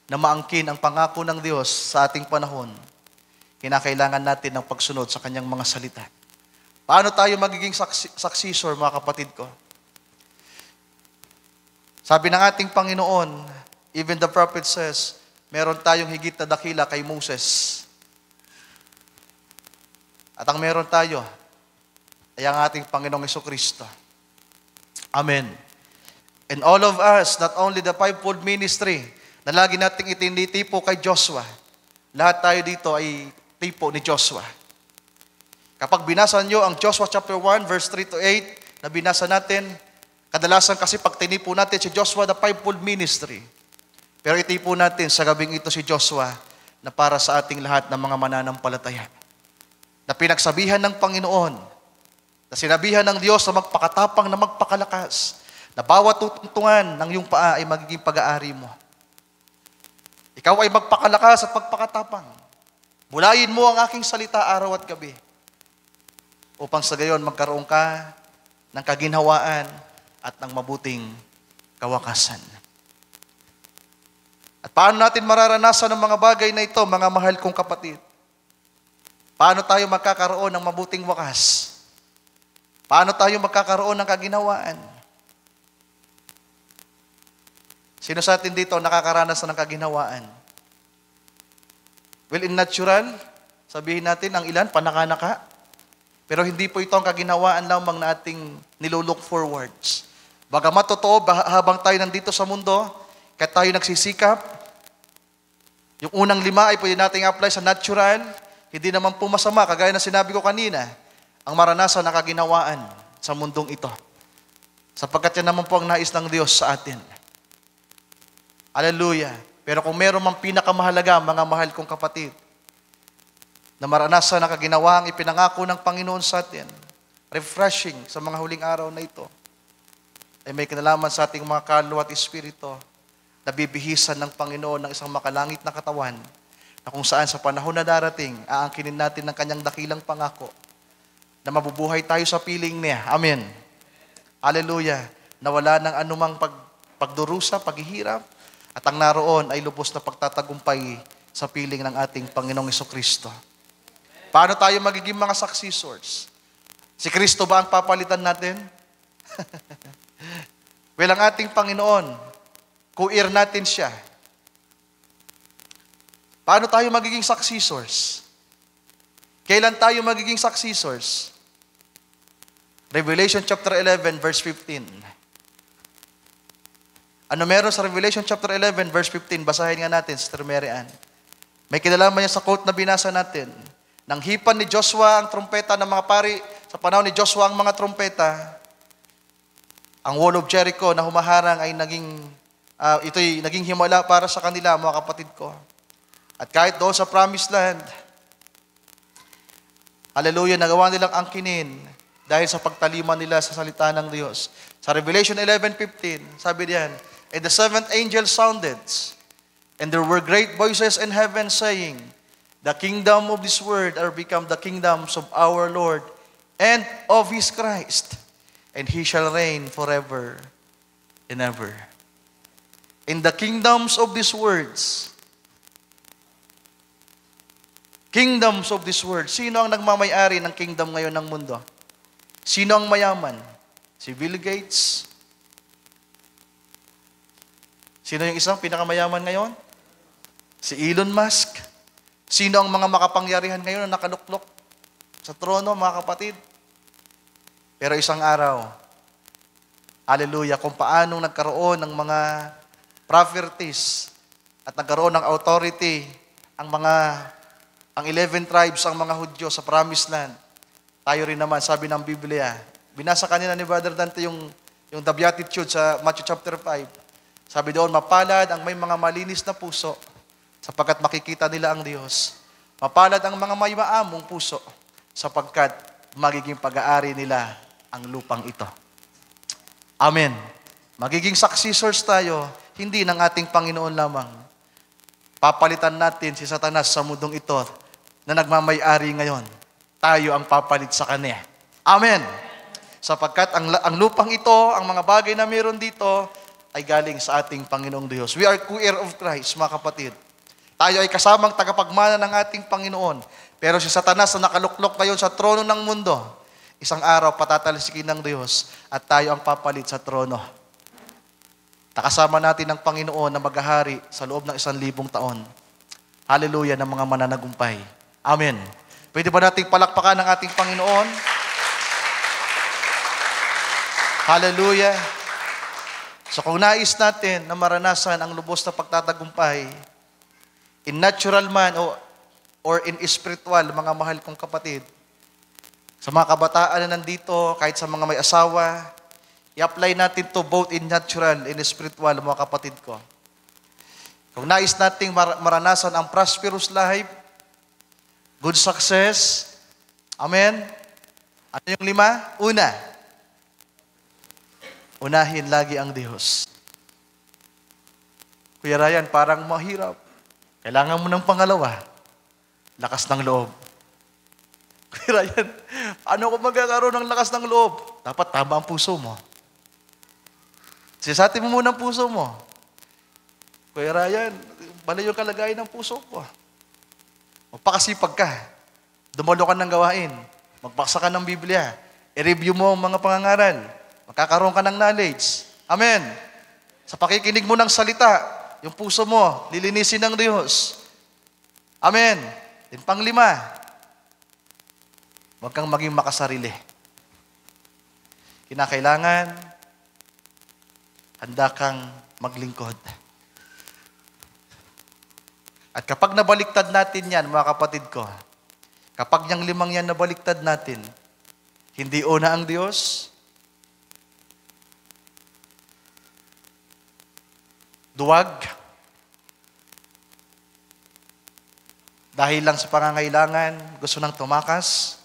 na maangkin ang pangako ng Diyos sa ating panahon, kinakailangan natin ng pagsunod sa kanyang mga salita. Paano tayo magiging successor, mga kapatid ko? Sabi ng ating Panginoon, even the prophet says, meron tayong higit na dakila kay Moses. At ang meron tayo ay ang ating Panginoong Jesucristo. Amen. And all of us, not only the fivefold ministry, na lagi nating itinitipo kay Joshua, lahat tayo dito ay tipo ni Joshua. Kapag binasa nyo ang Joshua chapter 1, verse 3 to 8, na binasa natin, kadalasan kasi pag tinipo natin si Joshua, the fivefold ministry. Pero itipo natin sa gabing ito si Joshua na para sa ating lahat ng mga mananampalataya. Na pinagsabihan ng Panginoon, na sinabihan ng Diyos na magpakatapang, na magpakalakas, na bawat tutuntungan ng iyong paa ay magiging pag-aari mo. Ikaw ay magpakalakas at magpakatapang. Bulayin mo ang aking salita araw at gabi. Upang sa gayon magkaroon ka ng kaginhawaan at ng mabuting kawakasan. At paano natin mararanasan ang mga bagay na ito, mga mahal kong kapatid? Paano tayo magkakaroon ng mabuting wakas? Paano tayo magkakaroon ng kaginhawaan? Sino sa atin dito nakakaranas ng kaginhawaan? Well, in natural, sabihin natin ang ilan, panaka-naka. Pero hindi po ito ang kaginhawaan lamang na ating nilulook forwards. Bagamat totoo, habang tayo nandito sa mundo, kaya tayo nagsisikap, yung unang 5 ay pwede nating apply sa natural, hindi naman po masama, kagaya na sinabi ko kanina, ang maranasan na kaginhawaan sa mundong ito. Sapagkat yan naman po ang nais ng Diyos sa atin. Hallelujah. Pero kung meron mang pinakamahalaga, mga mahal kong kapatid, na maranasan na kaginawang ipinangako ng Panginoon sa atin, refreshing sa mga huling araw na ito, ay may kinalaman sa ating mga kaluluwa at espiritu na bibihisan ng Panginoon ng isang makalangit na katawan na kung saan sa panahon na darating, aangkinin natin ng kanyang dakilang pangako na mabubuhay tayo sa piling niya. Amen. Hallelujah. Na wala ng anumang pagdurusa, paghihirap, at ang naroon ay lubos na pagtatagumpay sa piling ng ating Panginoong Jesucristo. Paano tayo magiging mga successors? Si Kristo ba ang papalitan natin? Well, ang ating Panginoon, kuir natin siya. Paano tayo magiging successors? Kailan tayo magiging successors? Revelation chapter 11, verse 15. Ano meron sa Revelation chapter 11, verse 15? Basahin nga natin, Sister Mary Ann. May kinalaman niya sa quote na binasa natin. Nang hipan ni Joshua ang trompeta ng mga pari, sa panahon ni Joshua ang mga trompeta, ang wall of Jericho na humaharang ay ito'y naging himala para sa kanila, mga kapatid ko. At kahit doon sa promised land, hallelujah, nagawa nilang angkinin dahil sa pagtalima nila sa salita ng Diyos. Sa Revelation 11:15, sabi diyan, and the seventh angel sounded, and there were great voices in heaven saying, the kingdom of this world are become the kingdoms of our Lord and of His Christ, and He shall reign forever and ever. In the kingdoms of these words, kingdoms of this world, sino ang nagmamayari ng kingdom ngayon ng mundo? Sino ang mayaman? Si Bill Gates? Sino yung isang pinakamayaman ngayon? Si Elon Musk? Sino ang mga makapangyarihan ngayon na nakaluklok sa trono, mga kapatid? Pero isang araw, hallelujah, kung paanong nagkaroon ng mga properties at nagkaroon ng authority ang 11 tribes, ang mga Hudyo sa Promised Land, tayo rin naman, sabi ng Biblia, binasa kanina ni Brother Dante yung the Beatitude sa Matthew chapter 5. Sabi doon, mapalad ang may mga malinis na puso sapagkat makikita nila ang Diyos. Mapalad ang mga may maamong puso sapagkat magiging pag-aari nila ang lupang ito. Amen. Magiging successors tayo, hindi ng ating Panginoon lamang. Papalitan natin si Satanas sa mundong ito na nagmamay-ari ngayon. tayo ang papalit sa Kanya. Amen. Sapagkat ang lupang ito, ang mga bagay na meron dito, ay galing sa ating Panginoong Diyos. We are co-heir of Christ, mga kapatid. Tayo ay kasamang tagapagmana ng ating Panginoon. Pero si Satanas na nakaluklok ngayon sa trono ng mundo, isang araw patatalsikin ng Diyos at tayo ang papalit sa trono. Takasama natin ang Panginoon na maghahari sa loob ng 1,000 taon. Hallelujah ng mga mananagumpay. Amen. Pwede ba nating palakpakan ng ating Panginoon? Hallelujah. So kung nais natin na maranasan ang lubos na pagtatagumpay, in natural man or in spiritual, mga mahal kong kapatid, sa mga kabataan na nandito, kahit sa mga may asawa, i-apply natin to both in natural and spiritual, mga kapatid ko. Kung nais nating maranasan ang prosperous life, good success, amen? Ano yung 5? Una, unahin lagi ang Diyos. Kuya Ryan, parang mahirap. Kailangan mo ng pangalawa, lakas ng loob. Kuya Ryan, ano kung magkakaroon ng lakas ng loob? Dapat tama ang puso mo. Sisatin mo muna ang puso mo. Kuya Ryan, bala yung kalagayan ng puso ko. Magpakasipag ka. Dumalo ka ng gawain. Magbaksa ka ng Biblia. I-review mo ang mga pangangaral. Magkakaroon ka ng knowledge. Amen. Sa pakikinig mo ng salita, yung puso mo, lilinisin ng Diyos. Amen. Then 5, huwag kang maging makasarili. Kinakailangan, handa kang maglingkod. At kapag nabaliktad natin yan, mga kapatid ko, kapag yung 5 yan nabaliktad natin, hindi una ang Diyos, duwag, dahil lang sa pangangailangan, gusto nang tumakas,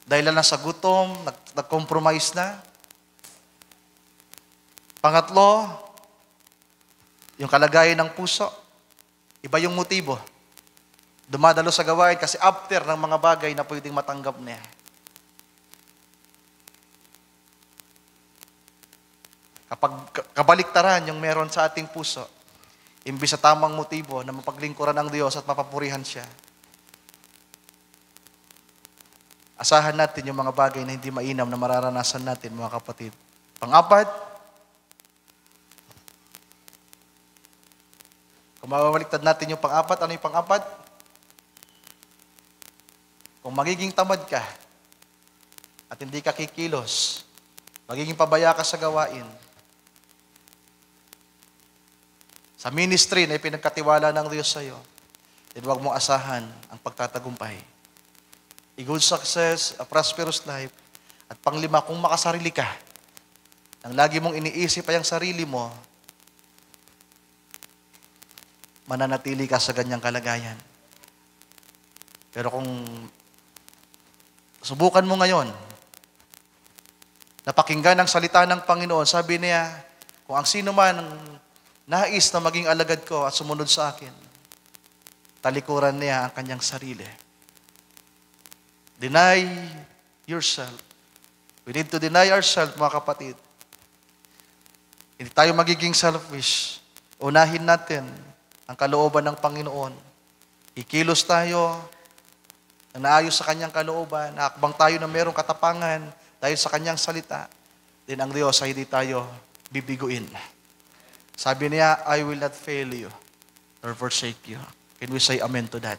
dahil lang sa gutom, nag-compromise na. Pangatlo, yung kalagayan ng puso, iba yung motibo. Dumadalo sa gawain kasi after ng mga bagay na pwedeng matanggap niya. Kapag kabaliktaran yung meron sa ating puso, imbis sa tamang motibo na mapaglingkuran ng Diyos at mapapurihan siya, asahan natin yung mga bagay na hindi mainam na mararanasan natin, mga kapatid. 4, kung mababaliktad natin yung 4, ano yung 4? Kung magiging tamad ka at hindi ka kikilos, magiging pabaya ka sa gawain, sa ministry na ipinagkatiwala ng Diyos sa iyo, then huwag mong asahan ang pagtatagumpay. A good success, a prosperous life, at 5, kung makasarili ka, nang lagi mong iniisip ay ang sarili mo, mananatili ka sa ganyang kalagayan. Pero kung subukan mo ngayon, napakinggan ang salita ng Panginoon, sabi niya, kung ang sino man nais na maging alagad ko at sumunod sa akin, talikuran niya ang kanyang sarili. Deny yourself. We need to deny ourselves, mga kapatid. Hindi tayo magiging selfish. Unahin natin ang kalooban ng Panginoon. Ikilos tayo na naayos sa kanyang kalooban, naakbang tayo na mayroong katapangan dahil sa kanyang salita, din ang Diyos ay hindi tayo bibiguin. Sabi niya, I will not fail you or forsake you. Can we say amen to that?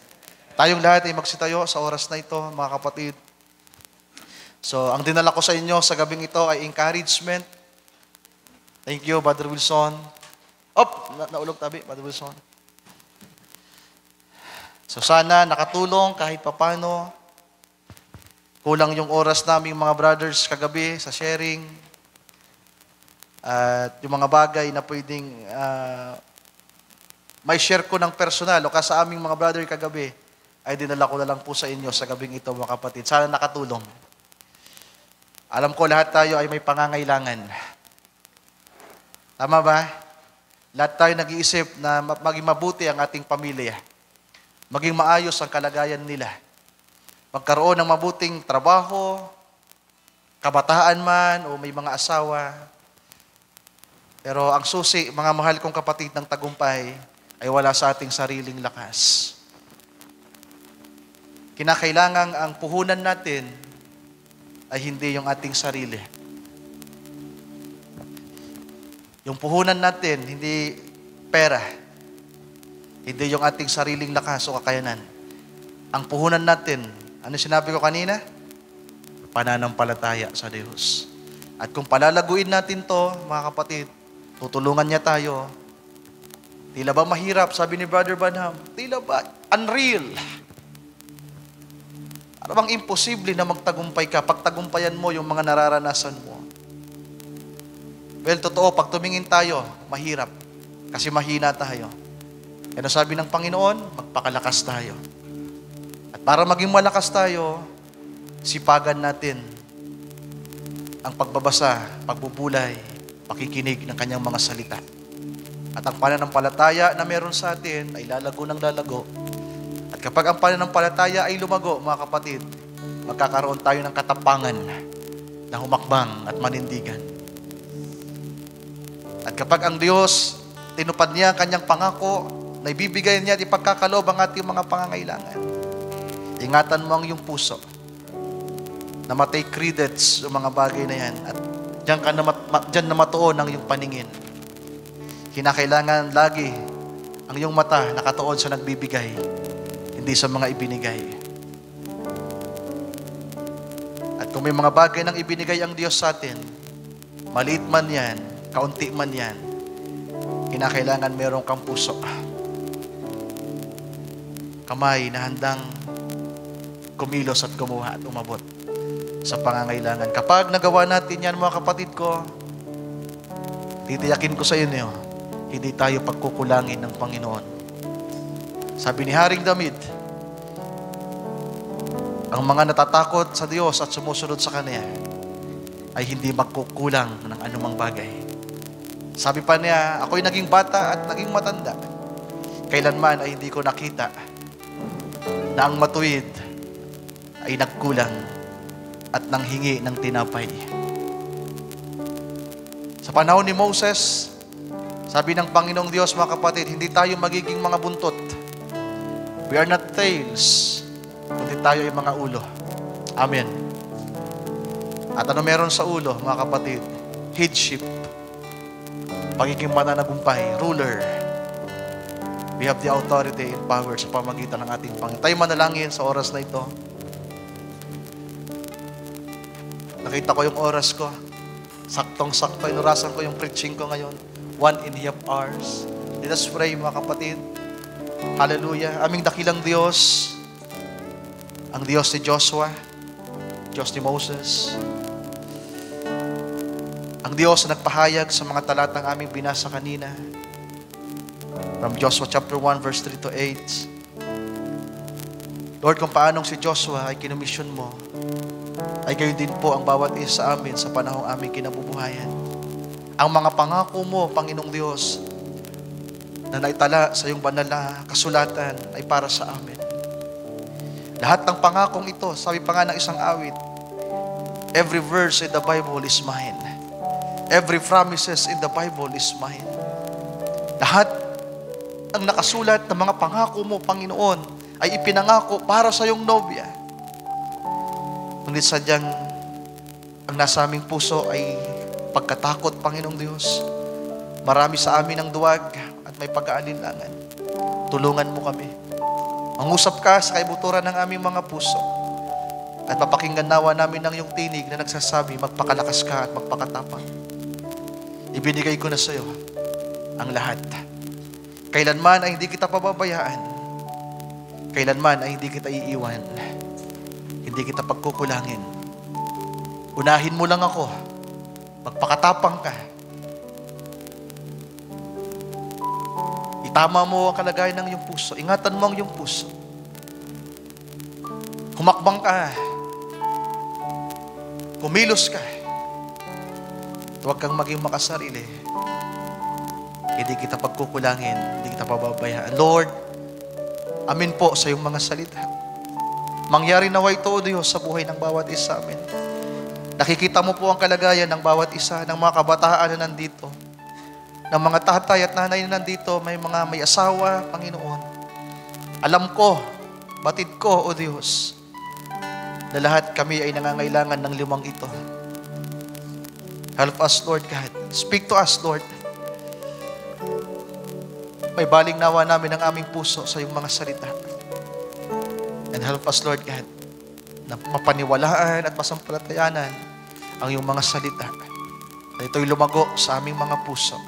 Tayong lahat ay magsitayo sa oras na ito, mga kapatid. So, ang dinala ko sa inyo sa gabing ito ay encouragement. Thank you, Brother Wilson. Naulog tabi, Brother Wilson. So, sana nakatulong kahit papano. Kulang yung oras namin mga brothers kagabi sa sharing. At yung mga bagay na pwedeng may share ko ng personal o sa aming mga brother kagabi, ay dinala ko na lang po sa inyo sa gabing ito, mga kapatid. Sana nakatulong. Alam ko lahat tayo ay may pangangailangan. Tama ba? Lahat tayo nag-iisip na maging mabuti ang ating pamilya. Maging maayos ang kalagayan nila. magkaroon ng mabuting trabaho, kabataan man o may mga asawa. Pero ang susi, mga mahal kong kapatid, ng tagumpay ay wala sa ating sariling lakas. Kinakailangan ang puhunan natin ay hindi yung ating sarili. Yung puhunan natin, hindi pera. Hindi yung ating sariling lakas o kakayanan. Ang puhunan natin, ano sinabi ko kanina? Pananampalataya sa Diyos. At kung palalaguin natin to, mga kapatid, tutulungan niya tayo. Tila ba mahirap, sabi ni Brother Branham? Tila ba unreal? Ano bang imposible na magtagumpay ka? Pagtagumpayan mo yung mga nararanasan mo. Well, totoo, pag tumingin tayo, mahirap. Kasi mahina tayo. Kaya sabi ng Panginoon, magpakalakas tayo. At para maging malakas tayo, sipagan natin ang pagbabasa, pagbubulay, pakikinig ng kanyang mga salita. At ang pananampalataya na meron sa atin ay lalago ng lalago. At kapag ang pananampalataya ay lumago, mga kapatid, magkakaroon tayo ng katapangan na humakbang at manindigan. At kapag ang Diyos, tinupad niya ang kanyang pangako, na ibibigay niya at ipagkakaloob ang ating mga pangangailangan, ingatan mo ang iyong puso na matay credits yung mga bagay na yan at diyan na matuon ang iyong paningin. Kinakailangan lagi ang iyong mata nakatuon sa nagbibigay, hindi sa mga ibinigay. At kung may mga bagay nang ibinigay ang Diyos sa atin, maliit man yan, kaunti man yan, kinakailangan meron kang puso, kamay na handang kumilos at kumuha at umabot sa pangangailangan. Kapag nagawa natin yan, mga kapatid ko, titiyakin ko sa inyo, hindi tayo pagkukulangin ng Panginoon. Sabi ni Haring David, ang mga natatakot sa Diyos at sumusunod sa Kanya ay hindi magkukulang ng anumang bagay. Sabi pa niya, ako'y naging bata at naging matanda. Kailanman ay hindi ko nakita na ang matuwid ay nagkulang at nanghingi ng tinapay. Sa panahon ni Moses, sabi ng Panginoong Diyos, mga kapatid, hindi tayo magiging mga buntot. We are not tails, kundi tayo ay mga ulo. Amen. At ano meron sa ulo, mga kapatid? Headship. Pagiging mananagumpay, ruler. We have the authority and power sa pamagitan ng ating Panginoon. Tayo manalangin sa oras na ito. Nakita ko yung oras ko. Saktong-sakto, inurasan ko yung preaching ko ngayon. 1.5 hours. Let us pray, mga kapatid. Hallelujah. Aming dakilang Diyos, ang Diyos ni Joshua, Diyos ni Moses, ang Diyos na nagpahayag sa mga talatang aming binasa kanina. From Joshua chapter 1, verse 3 to 8. Lord, kung paanong si Joshua ay kinomisyon mo, ay gayon din po ang bawat isa sa amin sa panahong aming kinabubuhayan. Ang mga pangako mo, Panginoong Diyos, na naitala sa iyong banal na kasulatan ay para sa amin. Lahat ng pangakong ito, sabi pa nga ng isang awit, every verse in the Bible is mine. Every promises in the Bible is mine. Lahat ang nakasulat ng mga pangako mo, Panginoon, ay ipinangako para sa iyong nobya. Ngunit sadyang ang nasa aming puso ay pagkatakot, Panginoong Diyos. Marami sa amin ang duwag at may pag-aalinlangan. Tulungan mo kami. Mangusap ka sa kaibuturan ng aming mga puso at papakinggan nawa namin ng iyong tinig na nagsasabi, magpakalakas ka at magpakatapang. Ibinigay ko na sa iyo ang lahat. Kailanman ay hindi kita pababayaan. Kailanman ay hindi kita iiwan. Hindi kita pagkukulangin. Unahin mo lang ako. Magpakatapang ka. Itama mo ang kalagayan ng iyong puso. Ingatan mo ang iyong puso. Humakbang ka. Kumilos ka. Huwag kang maging makasarili. Hindi kita pagkukulangin. Hindi kita pababayaan. Lord, amin po sa iyong mga salita. Mangyari nawa ito, O Diyos, sa buhay ng bawat isa amin. Nakikita mo po ang kalagayan ng bawat isa, ng mga kabataan na nandito, ng mga tatay at nanay na nandito, may asawa, Panginoon. Alam ko, batid ko, O Diyos, na lahat kami ay nangangailangan ng limang ito. Help us, Lord God. Speak to us, Lord. May baling nawa namin ang aming puso sa iyong mga salita. And help us, Lord God, na mapaniwalaan at masampalatayanan ang iyong mga salita. At ito'y lumago sa aming mga puso.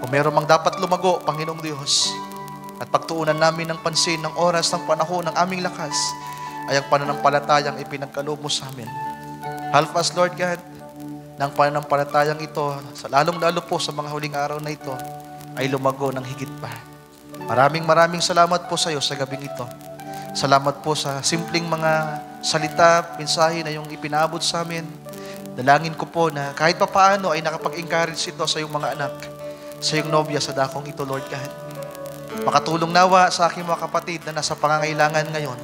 Kung meron mang dapat lumago, Panginoong Diyos, at pagtuunan namin ng pansin, ng oras, ng panahon, ng aming lakas, ay ang pananampalatayang ipinagkaloob mo sa amin. Help us, Lord God, ng pananampalatayang ito, sa lalong-lalo po sa mga huling araw na ito, ay lumago ng higit pa. Maraming salamat po sa iyo sa gabing ito. Salamat po sa simpleng mga salita, mensahe na yung ipinaabot sa amin. Dalangin ko po na kahit papaano ay nakapag-encourage ito sa iyong mga anak, sa iyong nobya sa dakong ito, Lord God. Makatulong nawa sa aking mga kapatid na nasa pangangailangan ngayon,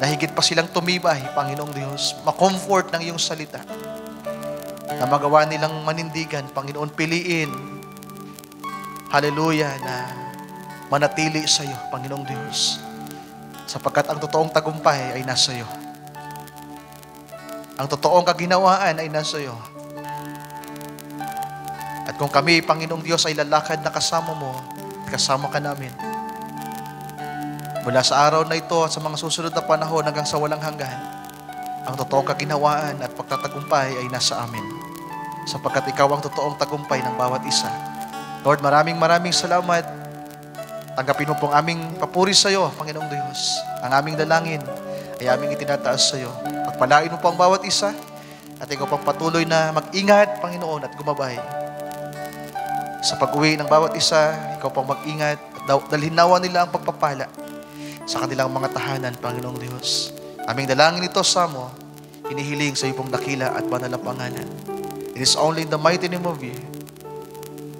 na higit pa silang tumibay, Panginoong Diyos, makomfort ng iyong salita, na magawa nilang manindigan, Panginoon, piliin, hallelujah, na manatili sa iyo, Panginoong Diyos, sapagkat ang totoong tagumpay ay nasa iyo. Ang totoong kaginawaan ay nasa iyo. At kung kami, Panginoong Diyos, ay lalakad na kasama mo, kasama ka namin, mula sa araw na ito at sa mga susunod na panahon hanggang sa walang hanggan, ang totoong kaginawaan at pagtatagumpay ay nasa amin, sapagkat ikaw ang totoong tagumpay ng bawat isa. Lord, maraming salamat. Tanggapin mo pong aming papuri sa iyo, Panginoong Diyos. Ang aming dalangin ay aming itinataas sa iyo. Pagpalain mo po ang bawat isa at ikaw pang patuloy na mag-ingat, Panginoon, at gumabay. Sa pag-uwi ng bawat isa, ikaw pang mag-ingat at dalhin nawa nila ang pagpapala sa kanilang mga tahanan, Panginoong Diyos. Aming dalangin ito sa mo, inihiling sa iyo pong dakila at banal na pangalan. It is only in the mighty name of you,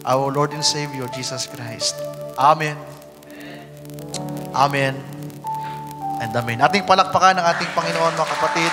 our Lord and Savior, Jesus Christ. Amen. Amen. And amen. Ating palakpakan ng ating Panginoon, mga kapatid.